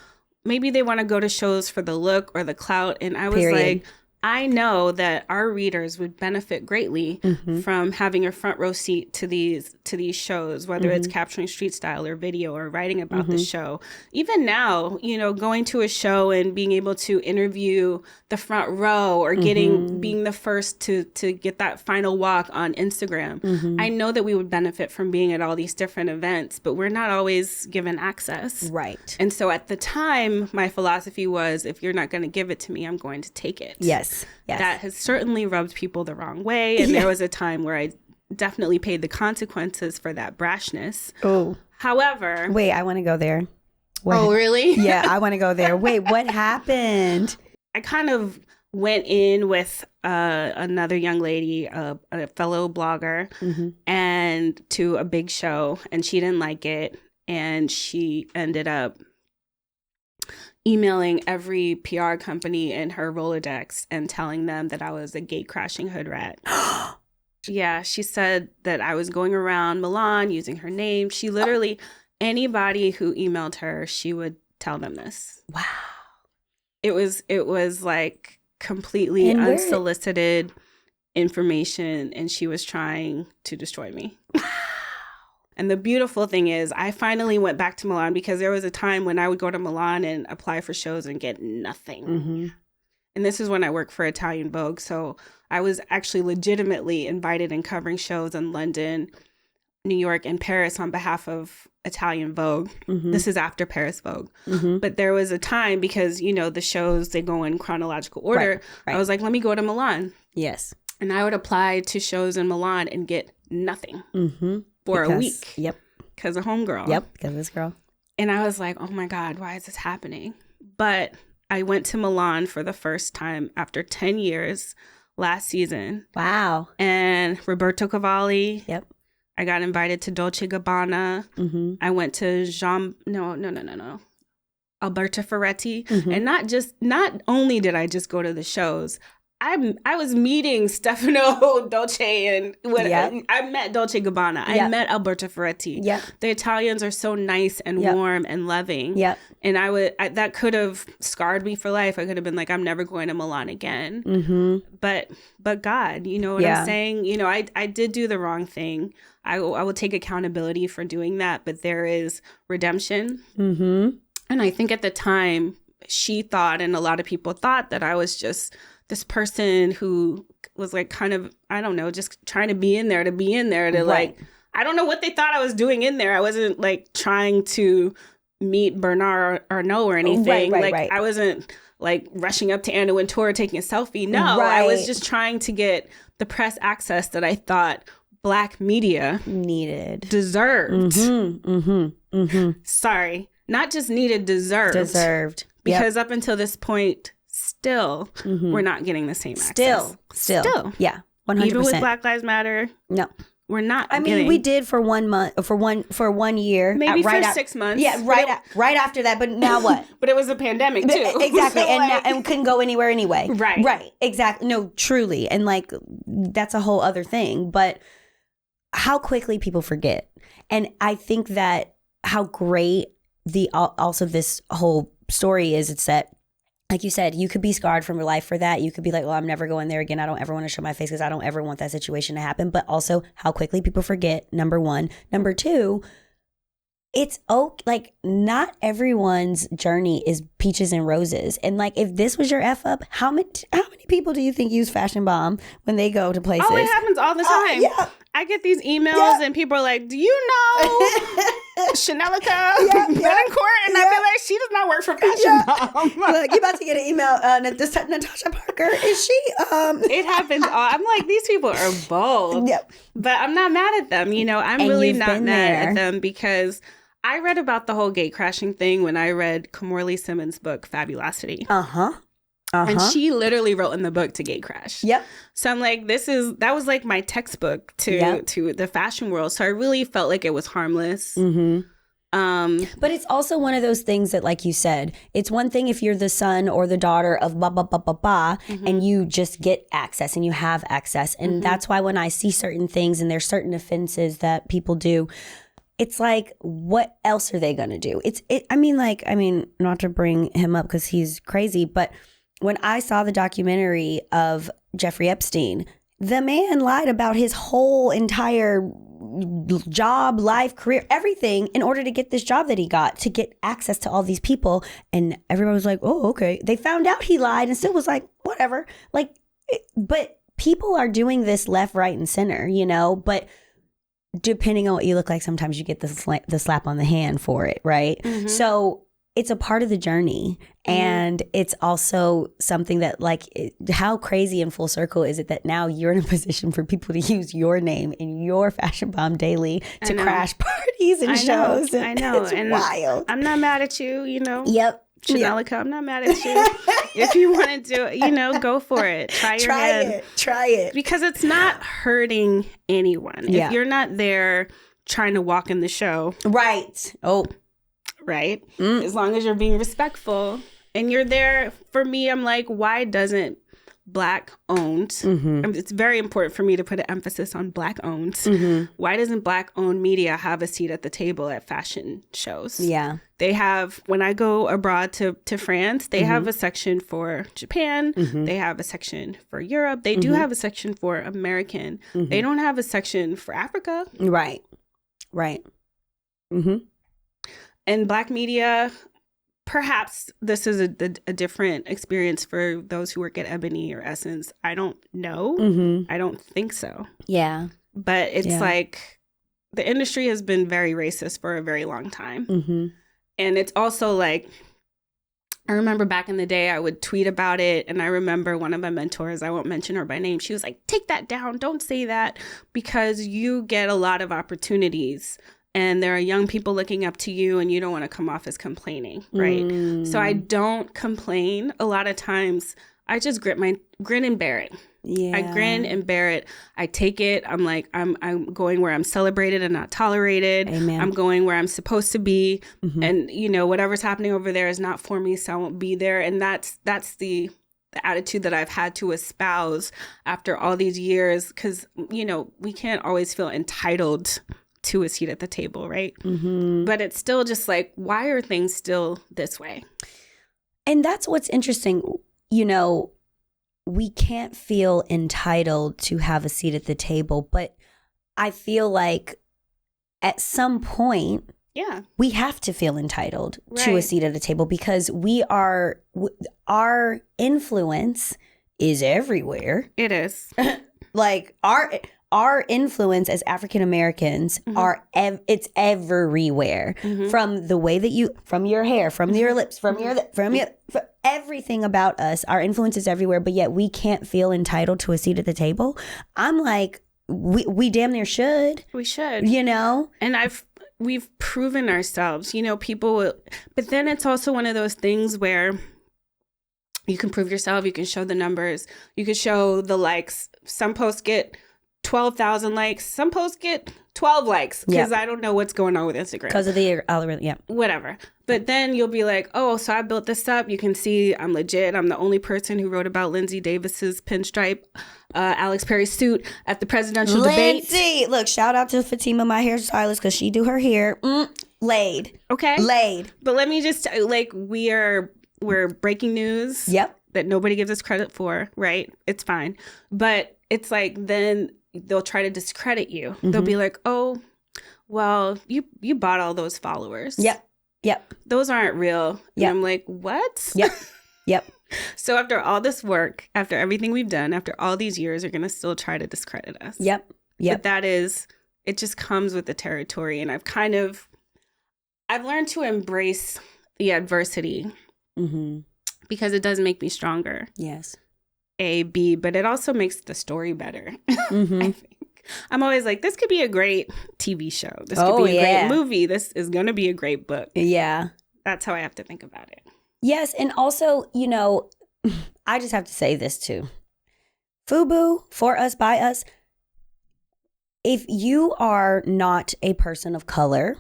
maybe they want to go to shows for the look or the clout. And I was like, I know that our readers would benefit greatly from having a front row seat to these shows, whether it's capturing street style or video or writing about the show. Even now, going to a show and being able to interview the front row or being the first to get that final walk on Instagram. I know that we would benefit from being at all these different events, but we're not always given access. Right. And so at the time, my philosophy was, if you're not going to give it to me, I'm going to take it. Yes. That has certainly rubbed people the wrong way. And there was a time where I definitely paid the consequences for that brashness. Oh. However. Wait, I want to go there. Oh, really? Yeah, I want to go there. Wait, what happened? I kind of went in with another young lady, a fellow blogger, and to a big show. And she didn't like it. And she ended up emailing every PR company in her Rolodex and telling them that I was a gate crashing hood rat. Yeah, she said that I was going around Milan using her name. She literally, anybody who emailed her, she would tell them this. Wow. It was like completely unsolicited information, and she was trying to destroy me. And the beautiful thing is I finally went back to Milan, because there was a time when I would go to Milan and apply for shows and get nothing. Mm-hmm. And this is when I worked for Italian Vogue. So I was actually legitimately invited and covering shows in London, New York, and Paris on behalf of Italian Vogue. Mm-hmm. This is after Paris Vogue. Mm-hmm. But there was a time, because, you know, the shows, they go in chronological order. Right. I was like, let me go to Milan. Yes. And I would apply to shows in Milan and get nothing for a week. Yep. Because of homegirl. Yep. Because of this girl. And I was like, oh my God, why is this happening? But I went to Milan for the first time after 10 years last season. Wow. And Roberto Cavalli. Yep. I got invited to Dolce Gabbana. Mm-hmm. I went to Alberta Ferretti. Mm-hmm. And not only did I just go to the shows, I was meeting Stefano Dolce, and I met Dolce Gabbana. I met Alberta Ferretti. Yep. The Italians are so nice and warm and loving. Yep. And that could have scarred me for life. I could have been like, I'm never going to Milan again. Mm-hmm. But God, you know what I'm saying? You know, I did do the wrong thing. I will take accountability for doing that, but there is redemption. Mm-hmm. And I think at the time she thought, and a lot of people thought, that I was just this person who was like kind of, I don't know, just trying to be in there to like, I don't know what they thought I was doing in there. I wasn't like trying to meet Bernard Arnault or anything. Right. I wasn't like rushing up to Anna Wintour taking a selfie. No, I was just trying to get the press access that I thought Black media deserved. Mm-hmm. Mm-hmm. Mm-hmm. Sorry, not just needed, deserved. Because up until this point, still, we're not getting the same access. Still. Yeah, 100%. Even with Black Lives Matter, no, we're not. I mean, we did for 1 month, for 1 year, maybe for 6 months. Yeah, right after that. But now what? But it was a pandemic too, exactly, so and we couldn't go anywhere anyway. Right, exactly. No, truly, and like that's a whole other thing. But how quickly people forget, and I think that how great also this whole story is. It's that, like you said, you could be scarred from your life for that. You could be like, well, I'm never going there again. I don't ever want to show my face because I don't ever want that situation to happen. But also how quickly people forget, number one. Number two, it's like not everyone's journey is peaches and roses. And like, if this was your F up, how many people do you think use Fashion Bomb when they go to places? Oh, it happens all the time. Yeah. I get these emails and people are like, do you know Chanelica Betancourt? And I'd be like, she does not work for Fashion Bomb. Look, you're about to get an email. Natasha Parker, is she? It happens all. I'm like, these people are bold. Yep. But I'm not mad at them. You know, I'm really not mad at them, because I read about the whole gate crashing thing when I read Kimberly Simmons' book, Fabulosity. And she literally wrote in the book to gate crash. Yep. So I'm like, that was like my textbook to the fashion world. So I really felt like it was harmless. Mm-hmm. But it's also one of those things that, like you said, it's one thing if you're the son or the daughter of ba ba ba ba ba, and you just get access and you have access. And that's why when I see certain things and there's certain offenses that people do, it's like, what else are they going to do? I mean, not to bring him up because he's crazy, but when I saw the documentary of Jeffrey Epstein, the man lied about his whole entire job, life, career, everything in order to get this job that he got, to get access to all these people. And everyone was like, oh, okay. They found out he lied and still was like, whatever. Like, but people are doing this left, right, and center, you know, but depending on what you look like, sometimes you get the slap on the hand for it, right? Mm-hmm. So it's a part of the journey. And it's also something that, like, how crazy and full circle is it that now you're in a position for people to use your name in your Fashion Bomb daily to crash parties and shows. I know. It's and wild. I'm not mad at you, you know. Yep. Chanelica, I'm not mad at you. If you want to do it, you know, go for it. Try it. Because it's not hurting anyone. Yeah. If you're not there trying to walk in the show. Right. Oh. Right? As long as you're being respectful and you're there. For me, I'm like, why doesn't Black owned. It's very important for me to put an emphasis on Black owned. Why doesn't Black owned media have a seat at the table at fashion shows? Yeah. They have, when I go abroad to France, they have a section for Japan. They have a section for Europe. They do have a section for American. They don't have a section for Africa. Right. And Black media, perhaps this is a different experience for those who work at Ebony or Essence. I don't know. I don't think so. Yeah. But it's like the industry has been very racist for a very long time. And it's also like, I remember back in the day, I would tweet about it. And I remember one of my mentors, I won't mention her by name, she was like, take that down. Don't say that, because you get a lot of opportunities. And there are young people looking up to you, and you don't want to come off as complaining, right? So I don't complain. A lot of times, I just grin and bear it. Yeah. I grin and bear it. I take it. I'm like, I'm going where I'm celebrated and not tolerated. Amen. I'm going where I'm supposed to be. And, you know, whatever's happening over there is not for me, so I won't be there. And that's the attitude that I've had to espouse after all these years, because, you know, we can't always feel entitled to a seat at the table, right? But it's still just like, why are things still this way? And that's what's interesting. You know, we can't feel entitled to have a seat at the table, but I feel like at some point, we have to feel entitled to a seat at the table, because our influence is everywhere. It is. Like our influence as African Americans it's everywhere. From the way that from your hair, from your lips, from everything about us. Our influence is everywhere, but yet we can't feel entitled to a seat at the table. I'm like, we damn near should. We should. You know? And we've proven ourselves, you know, but then it's also one of those things where you can prove yourself, you can show the numbers, you can show the likes. Some posts get 12,000 likes. Some posts get 12 likes, because I don't know what's going on with Instagram. Because of the algorithm, whatever. But then you'll be like, oh, so I built this up. You can see I'm legit. I'm the only person who wrote about Lindsay Davis's pinstripe Alex Perry suit at the presidential debate. Lindsay! Look, shout out to Fatima, my hairstylist, because she do her hair. Laid. Okay. Laid. But let me just, like, we're breaking news. That nobody gives us credit for, right? It's fine. But it's like, then they'll try to discredit you. They'll be like, oh, well, you bought all those followers. Yep. Those aren't real. And I'm like, what? Yep. So after all this work, after everything we've done, after all these years, they're going to still try to discredit us. Yep. But it just comes with the territory. And I've learned to embrace the adversity because it does make me stronger. Yes. A, B, but it also makes the story better. I think. I'm always like, this could be a great TV show. This could be a great movie. This is going to be a great book. Yeah. That's how I have to think about it. Yes. And also, you know, I just have to say this too. FUBU, for us, by us. If you are not a person of color,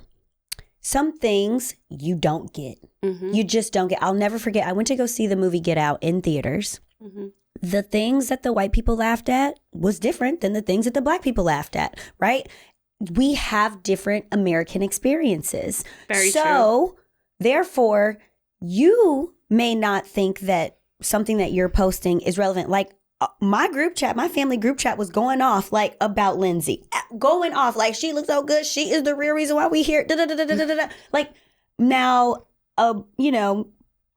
some things you don't get. You just don't get. I'll never forget. I went to go see the movie Get Out in theaters. The things that the white people laughed at was different than the things that the black people laughed at, right? We have different American experiences. Very true. So, therefore, you may not think that something that you're posting is relevant. Like my group chat, my family group chat was going off like about Lindsay. Going off like she looks so good. She is the real reason why we here. Like now, you know,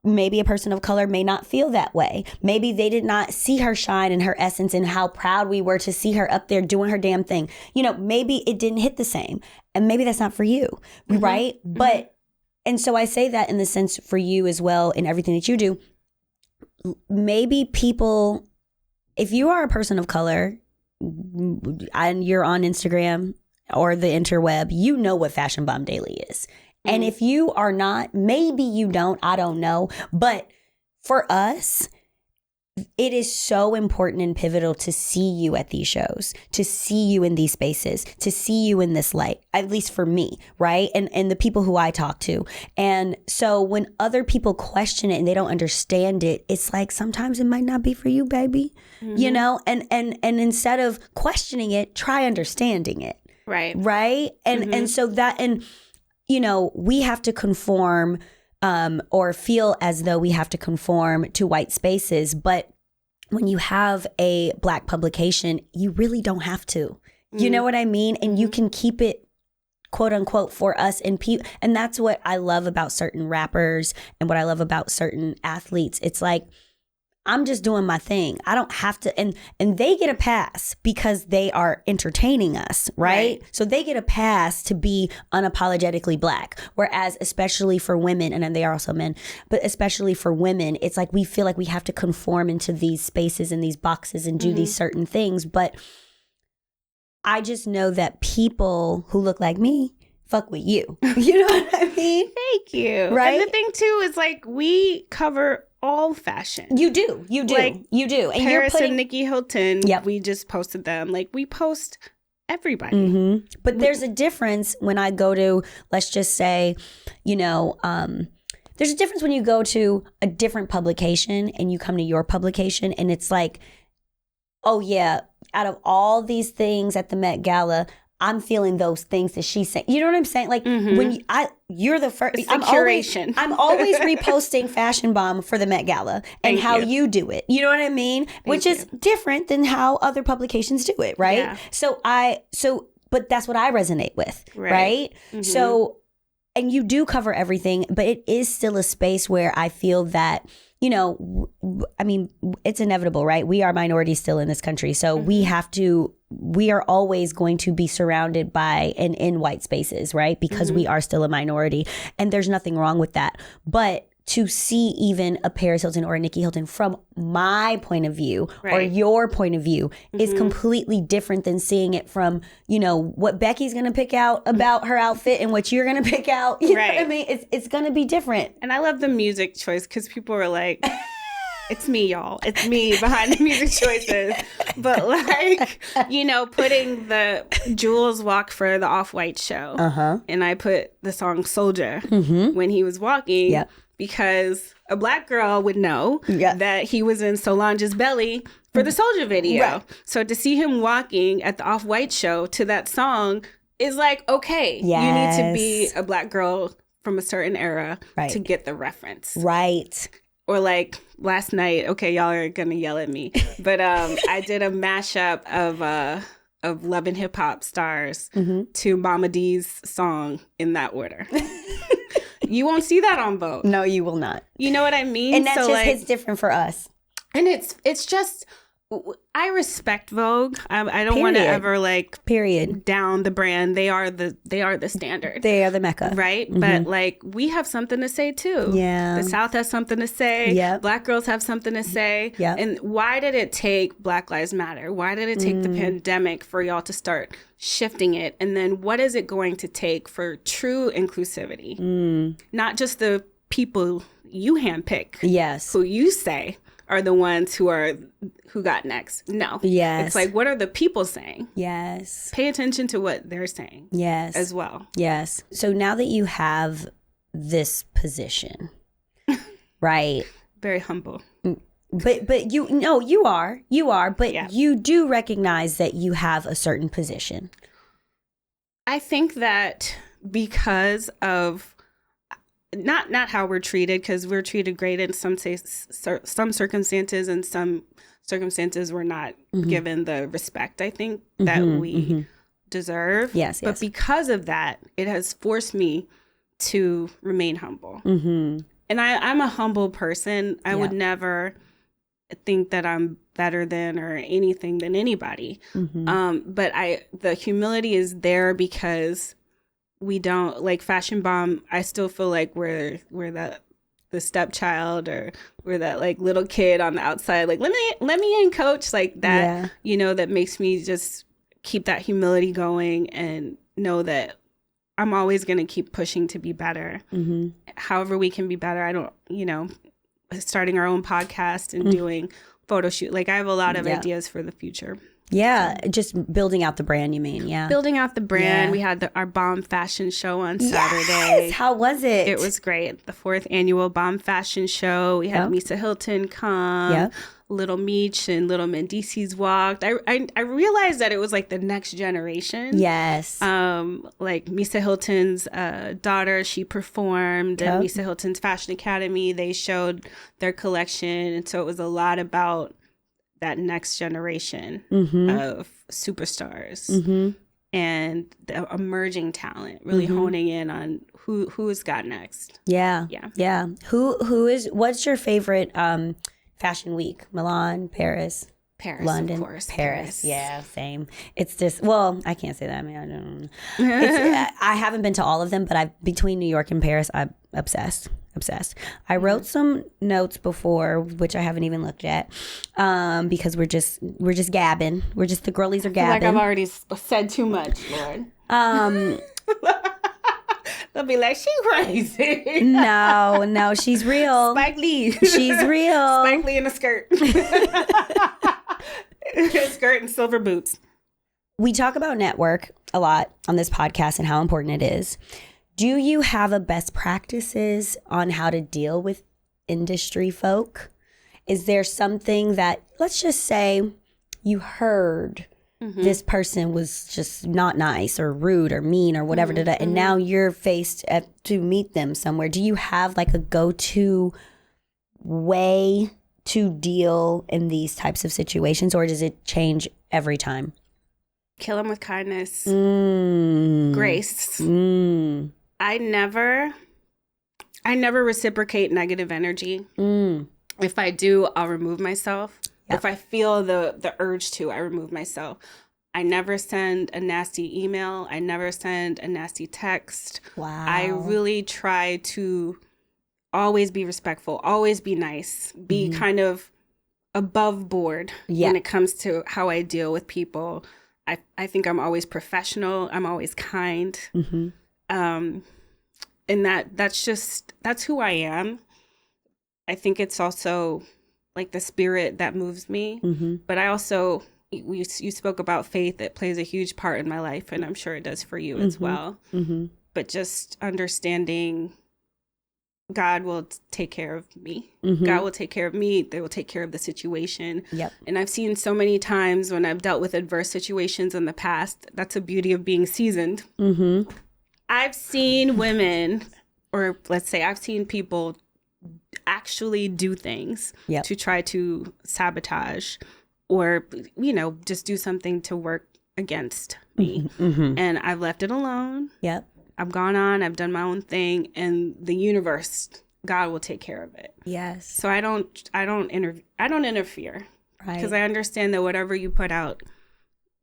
maybe a person of color may not feel that way. Maybe they did not see her shine and her essence and how proud we were to see her up there doing her damn thing. You know, maybe it didn't hit the same. And maybe that's not for you, right? But, and so I say that in the sense for you as well in everything that you do. Maybe people, if you are a person of color and you're on Instagram or the interweb, you know what Fashion Bomb Daily is. And if you are not, maybe you don't, I don't know. But for us, it is so important and pivotal to see you at these shows, to see you in these spaces, to see you in this light, at least for me, right? And the people who I talk to. And so when other people question it and they don't understand it, it's like, sometimes it might not be for you, baby, you know? And instead of questioning it, try understanding it. Right. Right. And so that, and, you know, we have to conform or feel as though we have to conform to white spaces. But when you have a Black publication, you really don't have to. You know what I mean? And you can keep it, quote unquote, for us. And that's what I love about certain rappers and what I love about certain athletes. It's like, I'm just doing my thing. I don't have to. And they get a pass because they are entertaining us, right? So they get a pass to be unapologetically Black. Whereas, especially for women, and then they are also men, but especially for women, it's like we feel like we have to conform into these spaces and these boxes and do these certain things. But I just know that people who look like me fuck with you. You know what I mean? Thank you. Right? And the thing too is, like, we cover all fashion. You do. Like, you do. And Paris and Nikki Hilton, Yep. we just posted them. Like, we post everybody. But there's a difference when I go to, let's just say, you know, there's a difference when you go to a different publication and you come to your publication and it's like, oh yeah, out of all these things at the Met Gala, I'm feeling those things that she's saying. You know what I'm saying? Like when you're the first. It's the curation. I'm always reposting Fashion Bomb for the Met Gala and how you do it. You know what I mean? Which is different than how other publications do it, right? Yeah. But that's what I resonate with, right? So, and you do cover everything, but it is still a space where I feel that, you know, I mean, it's inevitable, right? We are minorities still in this country. So we are always going to be surrounded by and in white spaces, right? Because we are still a minority. And there's nothing wrong with that. But to see even a Paris Hilton or a Nikki Hilton from my point of view or your point of view is completely different than seeing it from, you know, what Becky's going to pick out about her outfit and what you're going to pick out. You know what I mean? It's going to be different. And I love the music choice because people are like, it's me, y'all. It's me behind the music choices. But, like, you know, putting the Jules walk for the Off-White show. And I put the song Soldier when he was walking. Because a Black girl would know that he was in Solange's belly for the Soldier video. So to see him walking at the Off-White show to that song is like, okay, you need to be a Black girl from a certain era to get the reference. Or like last night, okay, y'all are going to yell at me, but I did a mashup of Love and Hip Hop stars to Mama D's song in that order. You won't see that on Vogue. No, you will not. You know what I mean? And that just hits different for us. And it's just, I respect Vogue. I don't want to ever down the brand. They are the standard. They are the Mecca. Right? But like, we have something to say too. Yeah. The South has something to say. Yeah. Black girls have something to say. Yeah. And why did it take Black Lives Matter? Why did it take the pandemic for y'all to start shifting it? And then what is it going to take for true inclusivity? Not just the people you handpick. Yes. Who you say are the ones who got next. No. Yes. It's like, what are the people saying? Yes. Pay attention to what they're saying. Yes. As well. Yes. So now that you have this position, right? Very humble. But you are, but you do recognize that you have a certain position. I think that because of not how we're treated, because we're treated great in some circumstances, and some circumstances we're not given the respect, I think, that we deserve. Yes. But because of that, it has forced me to remain humble. And I'm a humble person. I would never think that I'm better than or anything than anybody. But the humility is there because we don't, like Fashion Bomb, I still feel like we're the stepchild, or we're that like little kid on the outside, like let me in, coach, like that. You know, that makes me just keep that humility going and know that I'm always going to keep pushing to be better. However we can be better. I don't, you know, starting our own podcast and doing photo shoot. Like I have a lot of ideas for the future. Yeah, just building out the brand, you mean? Yeah. Building out the brand. Yeah. We had our Bomb Fashion Show on Saturday. Yes! How was it? It was great. The 4th annual Bomb Fashion Show. We had Misa Hilton come. Yep. Little Meech and Little Mendices walked. I realized that it was like the next generation. Yes. Like Misa Hilton's daughter, she performed. And Misa Hilton's Fashion Academy, they showed their collection. And so it was a lot about that next generation of superstars and the emerging talent, really honing in on who's got next. Yeah. What's your favorite fashion week? Milan, Paris, London, of course. Paris. Yeah, same. It's just, well, I can't say that. I mean, I don't know. I haven't been to all of them, but between New York and Paris, I'm obsessed. I wrote some notes before, which I haven't even looked at, because we're just gabbing. The girlies are gabbing. Like I've already said too much, Lord. They'll be like, she crazy. No, she's real. Spike Lee. She's real. Spike Lee in a skirt. Skirt and silver boots. We talk about network a lot on this podcast and how important it is. Do you have a best practices on how to deal with industry folk? Is there something that, let's just say you heard this person was just not nice or rude or mean or whatever, and now you're faced to meet them somewhere. Do you have like a go-to way to deal in these types of situations, or does it change every time? Kill them with kindness, grace. I never reciprocate negative energy. If I do, I'll remove myself. Yep. If I feel the urge to, I remove myself. I never send a nasty email. I never send a nasty text. Wow. I really try to always be respectful, always be nice, be kind of above board when it comes to how I deal with people. I think I'm always professional. I'm always kind. And that's who I am. I think it's also like the spirit that moves me. But I also, you spoke about faith. It plays a huge part in my life, and I'm sure it does for you as well. But just understanding God will take care of me. God will take care of me. They will take care of the situation. Yep. And I've seen so many times when I've dealt with adverse situations in the past, that's the beauty of being seasoned. I've seen women, or let's say I've seen people actually do things to try to sabotage or, just do something to work against me. And I've left it alone. Yep. I've gone on, I've done my own thing, and the universe, God will take care of it. Yes. So I don't interfere. Right. Because I understand that whatever you put out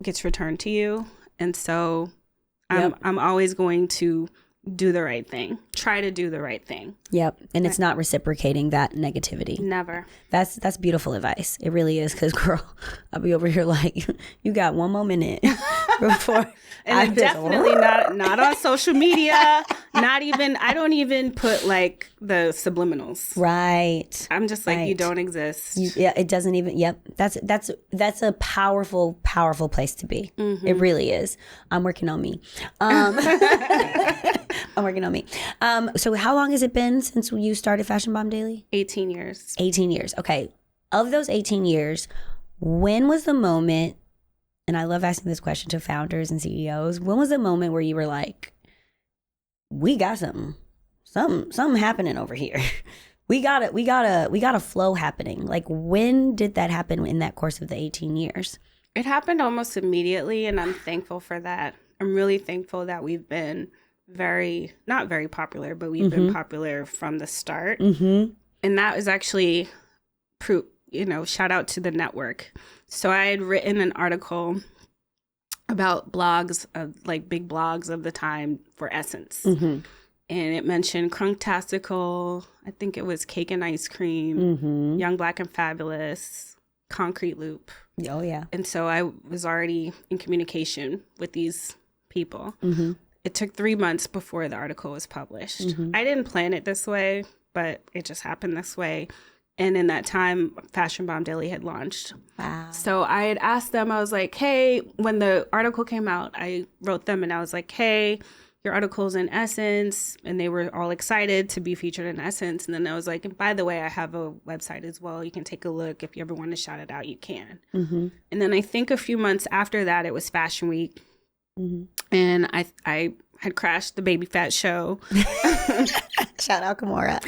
gets returned to you. And so I'm always going to do the right thing. Try to do the right thing. Yep. And it's not reciprocating that negativity. Never. That's beautiful advice. It really is. Because, girl, I'll be over here like, you got one more minute before. And definitely not on social media. I don't even put like the subliminals. Right. I'm just like, you don't exist. It doesn't even, that's a powerful, powerful place to be. It really is. I'm working on me. So how long has it been since you started Fashion Bomb Daily? 18 years. 18 years. Okay. Of those 18 years, when was the moment, and I love asking this question to founders and CEOs, when was the moment where you were like, we got something happening over here. we got a flow happening. Like, when did that happen in that course of the 18 years? It happened almost immediately, and I'm thankful for that. I'm really thankful that we've been not very popular, but we've been popular from the start. And that is actually proof, shout out to the network. So I had written an article about blogs, like big blogs of the time for Essence. And it mentioned Crunktastical, I think it was Cake and Ice Cream, Young Black and Fabulous, Concrete Loop. Oh, yeah. And so I was already in communication with these people. It took 3 months before the article was published. I didn't plan it this way, but it just happened this way. And in that time, Fashion Bomb Daily had launched. Wow. So I had asked them, I was like, hey, when the article came out, I wrote them and I was like, hey, your article's in Essence. And they were all excited to be featured in Essence. And then I was like, and by the way, I have a website as well. You can take a look. If you ever want to shout it out, you can. And then I think a few months after that, it was Fashion Week. And I had crashed the Baby Fat show. Shout out Kimora.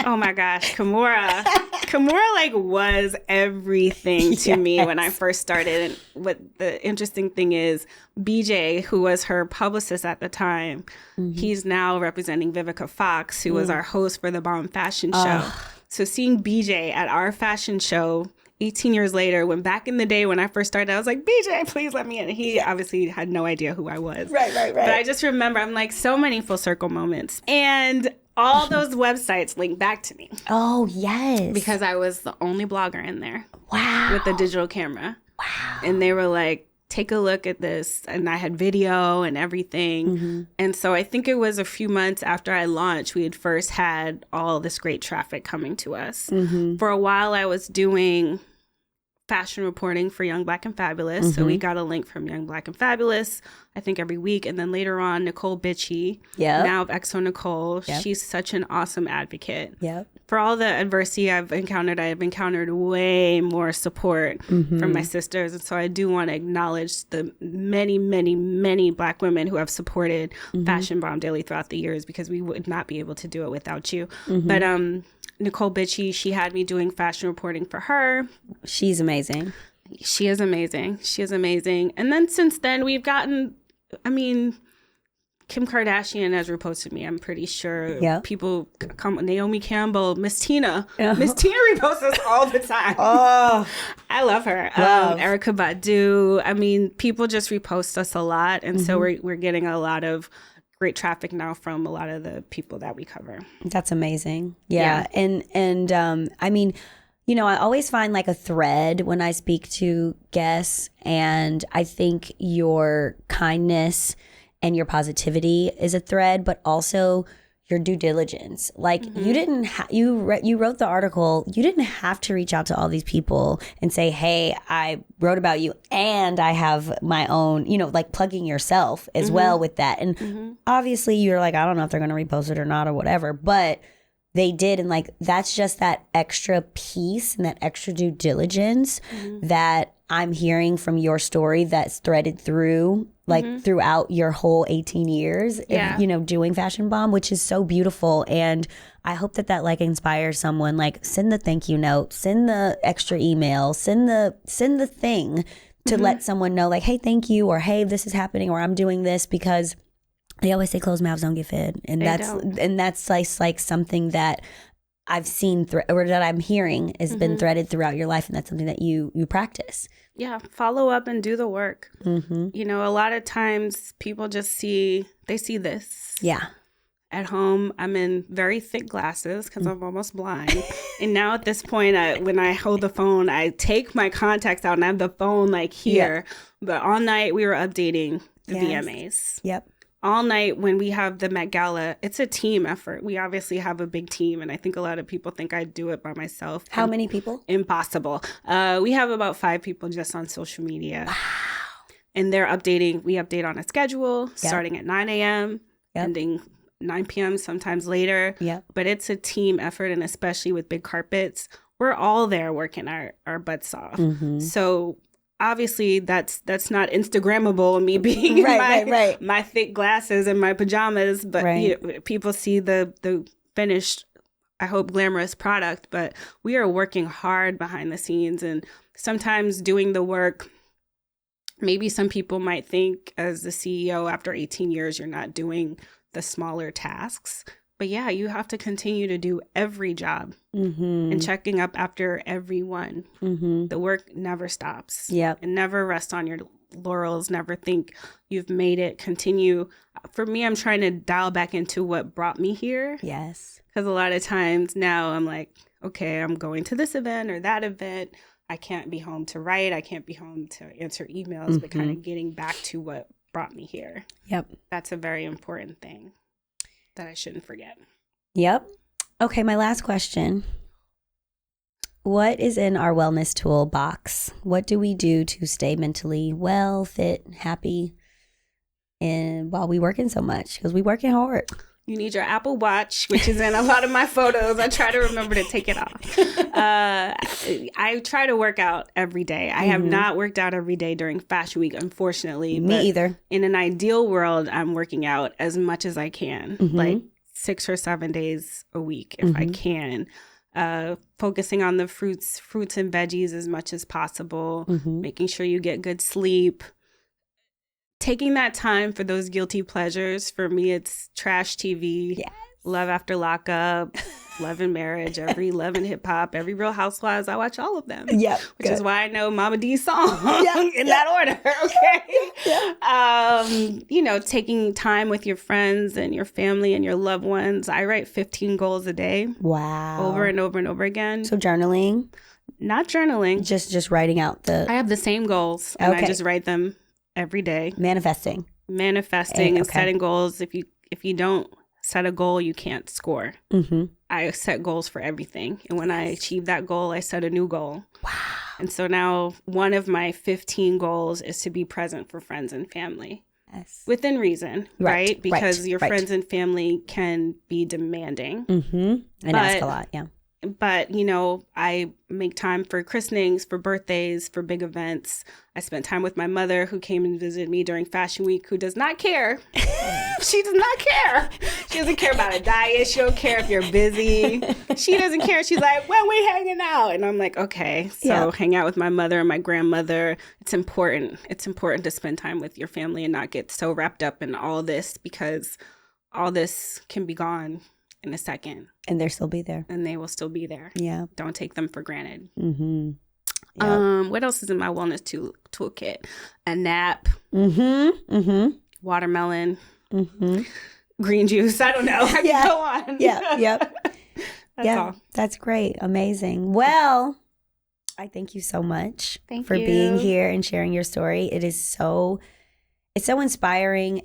Oh my gosh, Kimora. Kimora like was everything to me when I first started. And what the interesting thing is, BJ, who was her publicist at the time, he's now representing Vivica Fox, who was our host for the Bomb Fashion Show. So seeing BJ at our fashion show 18 years later, when back in the day when I first started, I was like, BJ, please let me in. He obviously had no idea who I was. Right. But I just remember, I'm like, so many full circle moments. And all those websites link back to me. Oh, yes. Because I was the only blogger in there. Wow. With a digital camera. Wow. And they were like, take a look at this. And I had video and everything. And so I think it was a few months after I launched, we had first had all this great traffic coming to us. For a while, I was doing fashion reporting for Young Black and Fabulous. So we got a link from Young Black and Fabulous, I think every week. And then later on, Nicole Bitchie, now of XO Nicole. She's such an awesome advocate. For all the adversity I've encountered way more support from my sisters. And so I do want to acknowledge the many, many, many Black women who have supported Fashion Bomb Daily throughout the years, because we would not be able to do it without you. But Nicole Bitchie, she had me doing fashion reporting for her. She's amazing. She is amazing. And then since then, we've gotten, Kim Kardashian has reposted me, I'm pretty sure. People come, Naomi Campbell, Miss Tina. Miss Tina reposts us all the time. I love her. Erykah Badu. People just repost us a lot. And so we're getting a lot of great traffic now from a lot of the people that we cover. That's amazing. Yeah. And I always find like a thread when I speak to guests, and I think your kindness and your positivity is a thread, but also your due diligence. Like you didn't, you wrote the article. You didn't have to reach out to all these people and say, hey, I wrote about you and I have my own, like plugging yourself as well with that. And obviously you're like, I don't know if they're going to repost it or not or whatever, but they did. And like, that's just that extra piece and that extra due diligence that I'm hearing from your story that's threaded through throughout your whole 18 years of, doing Fashion Bomb, which is so beautiful. And I hope that like inspires someone. Like, send the thank you note, send the extra email, send the thing to let someone know, like, hey, thank you, or hey, this is happening, or I'm doing this, because they always say closed mouths don't get fed. And that's like something that I've seen or that I'm hearing has been threaded throughout your life, and that's something that you practice. Yeah, follow up and do the work. A lot of times people just see this. Yeah. At home, I'm in very thick glasses because I'm almost blind. And now at this point, when I hold the phone, I take my contacts out and I have the phone like here. But all night we were updating the VMAs. Yep. All night when we have the Met Gala, it's a team effort. We obviously have a big team, and I think a lot of people think I do it by myself. How many people? Impossible. We have about 5 people just on social media. Wow. And they're updating. We update on a schedule starting at 9 a.m., ending 9 p.m., sometimes later. But it's a team effort, and especially with big carpets, we're all there working our butts off. So obviously that's not Instagrammable, me being in my thick glasses and my pajamas, but people see the finished, I hope, glamorous product. But we are working hard behind the scenes, and sometimes doing the work. Maybe some people might think as the CEO after 18 years, you're not doing the smaller tasks. But yeah, you have to continue to do every job and checking up after everyone. The work never stops. And never rest on your laurels. Never think you've made it. Continue. For me, I'm trying to dial back into what brought me here. Yes. Because a lot of times now I'm like, okay, I'm going to this event or that event. I can't be home to write. I can't be home to answer emails, but kind of getting back to what brought me here. That's a very important thing that I shouldn't forget. Okay, my last question. what is in our wellness toolbox? What do we do to stay mentally well, fit, happy, and while we working so much? Because we working hard. You need your Apple Watch, which is in a lot of my photos. I try to remember to take it off. I try to work out every day. I have not worked out every day during Fashion Week, unfortunately. Me either. In an ideal world, I'm working out as much as I can, like 6 or 7 days a week if I can. Focusing on the fruits and veggies as much as possible, making sure you get good sleep. Taking that time for those guilty pleasures. For me, it's trash TV, yes. Love After Lockup, Love and Marriage, every Love and Hip Hop, every Real Housewives. I watch all of them. Yeah, which is why I know Mama D's song in that order. Okay. You know, taking time with your friends and your family and your loved ones. I write 15 goals a day. Wow. Over and over and over again. So journaling? Not journaling. Just writing out I have the same goals and I just write them every day. Manifesting and setting goals. If you don't set a goal, you can't score. I set goals for everything. And when I achieve that goal, I set a new goal. Wow. And so now one of my 15 goals is to be present for friends and family. Yes. Within reason, right? Because your friends and family can be demanding. And ask a lot, yeah. But, you know, I make time for christenings, for birthdays, for big events. I spent time with my mother who came and visited me during Fashion Week, who does not care. She does not care. She doesn't care about a diet. She don't care if you're busy. She doesn't care. She's like, when we hanging out? And I'm like, okay. So hang out with my mother and my grandmother. It's important. It's important to spend time with your family and not get so wrapped up in all this, because all this can be gone in a second. And they'll still be there. And they will still be there. Yeah. Don't take them for granted. Yep. What else is in my wellness toolkit? A nap. Watermelon. Green juice. I don't know. I can go on. That's all. That's great. Amazing. Well, I thank you so much for being here and sharing your story. It's so inspiring.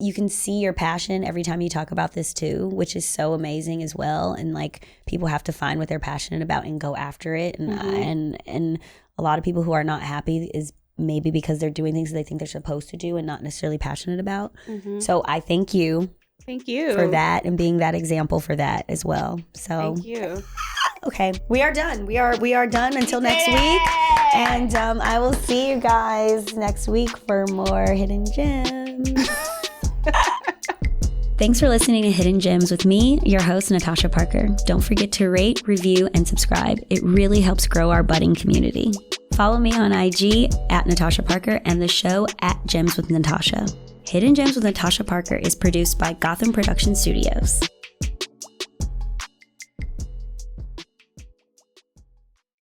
You can see your passion every time you talk about this too, which is so amazing as well. And like, people have to find what they're passionate about and go after it. And and a lot of people who are not happy is maybe because they're doing things they think they're supposed to do and not necessarily passionate about. So I thank you. Thank you for that and being that example for that as well. So thank you. Okay, we are done. We are done until next week. And I will see you guys next week for more Hidden Gems. Thanks for listening to Hidden Gems with me, your host, Natasha Parker. Don't forget to rate, review, and subscribe. It really helps grow our budding community. Follow me on IG at Natasha Parker and the show at Gems with Natasha. Hidden Gems with Natasha Parker is produced by Gotham Production Studios.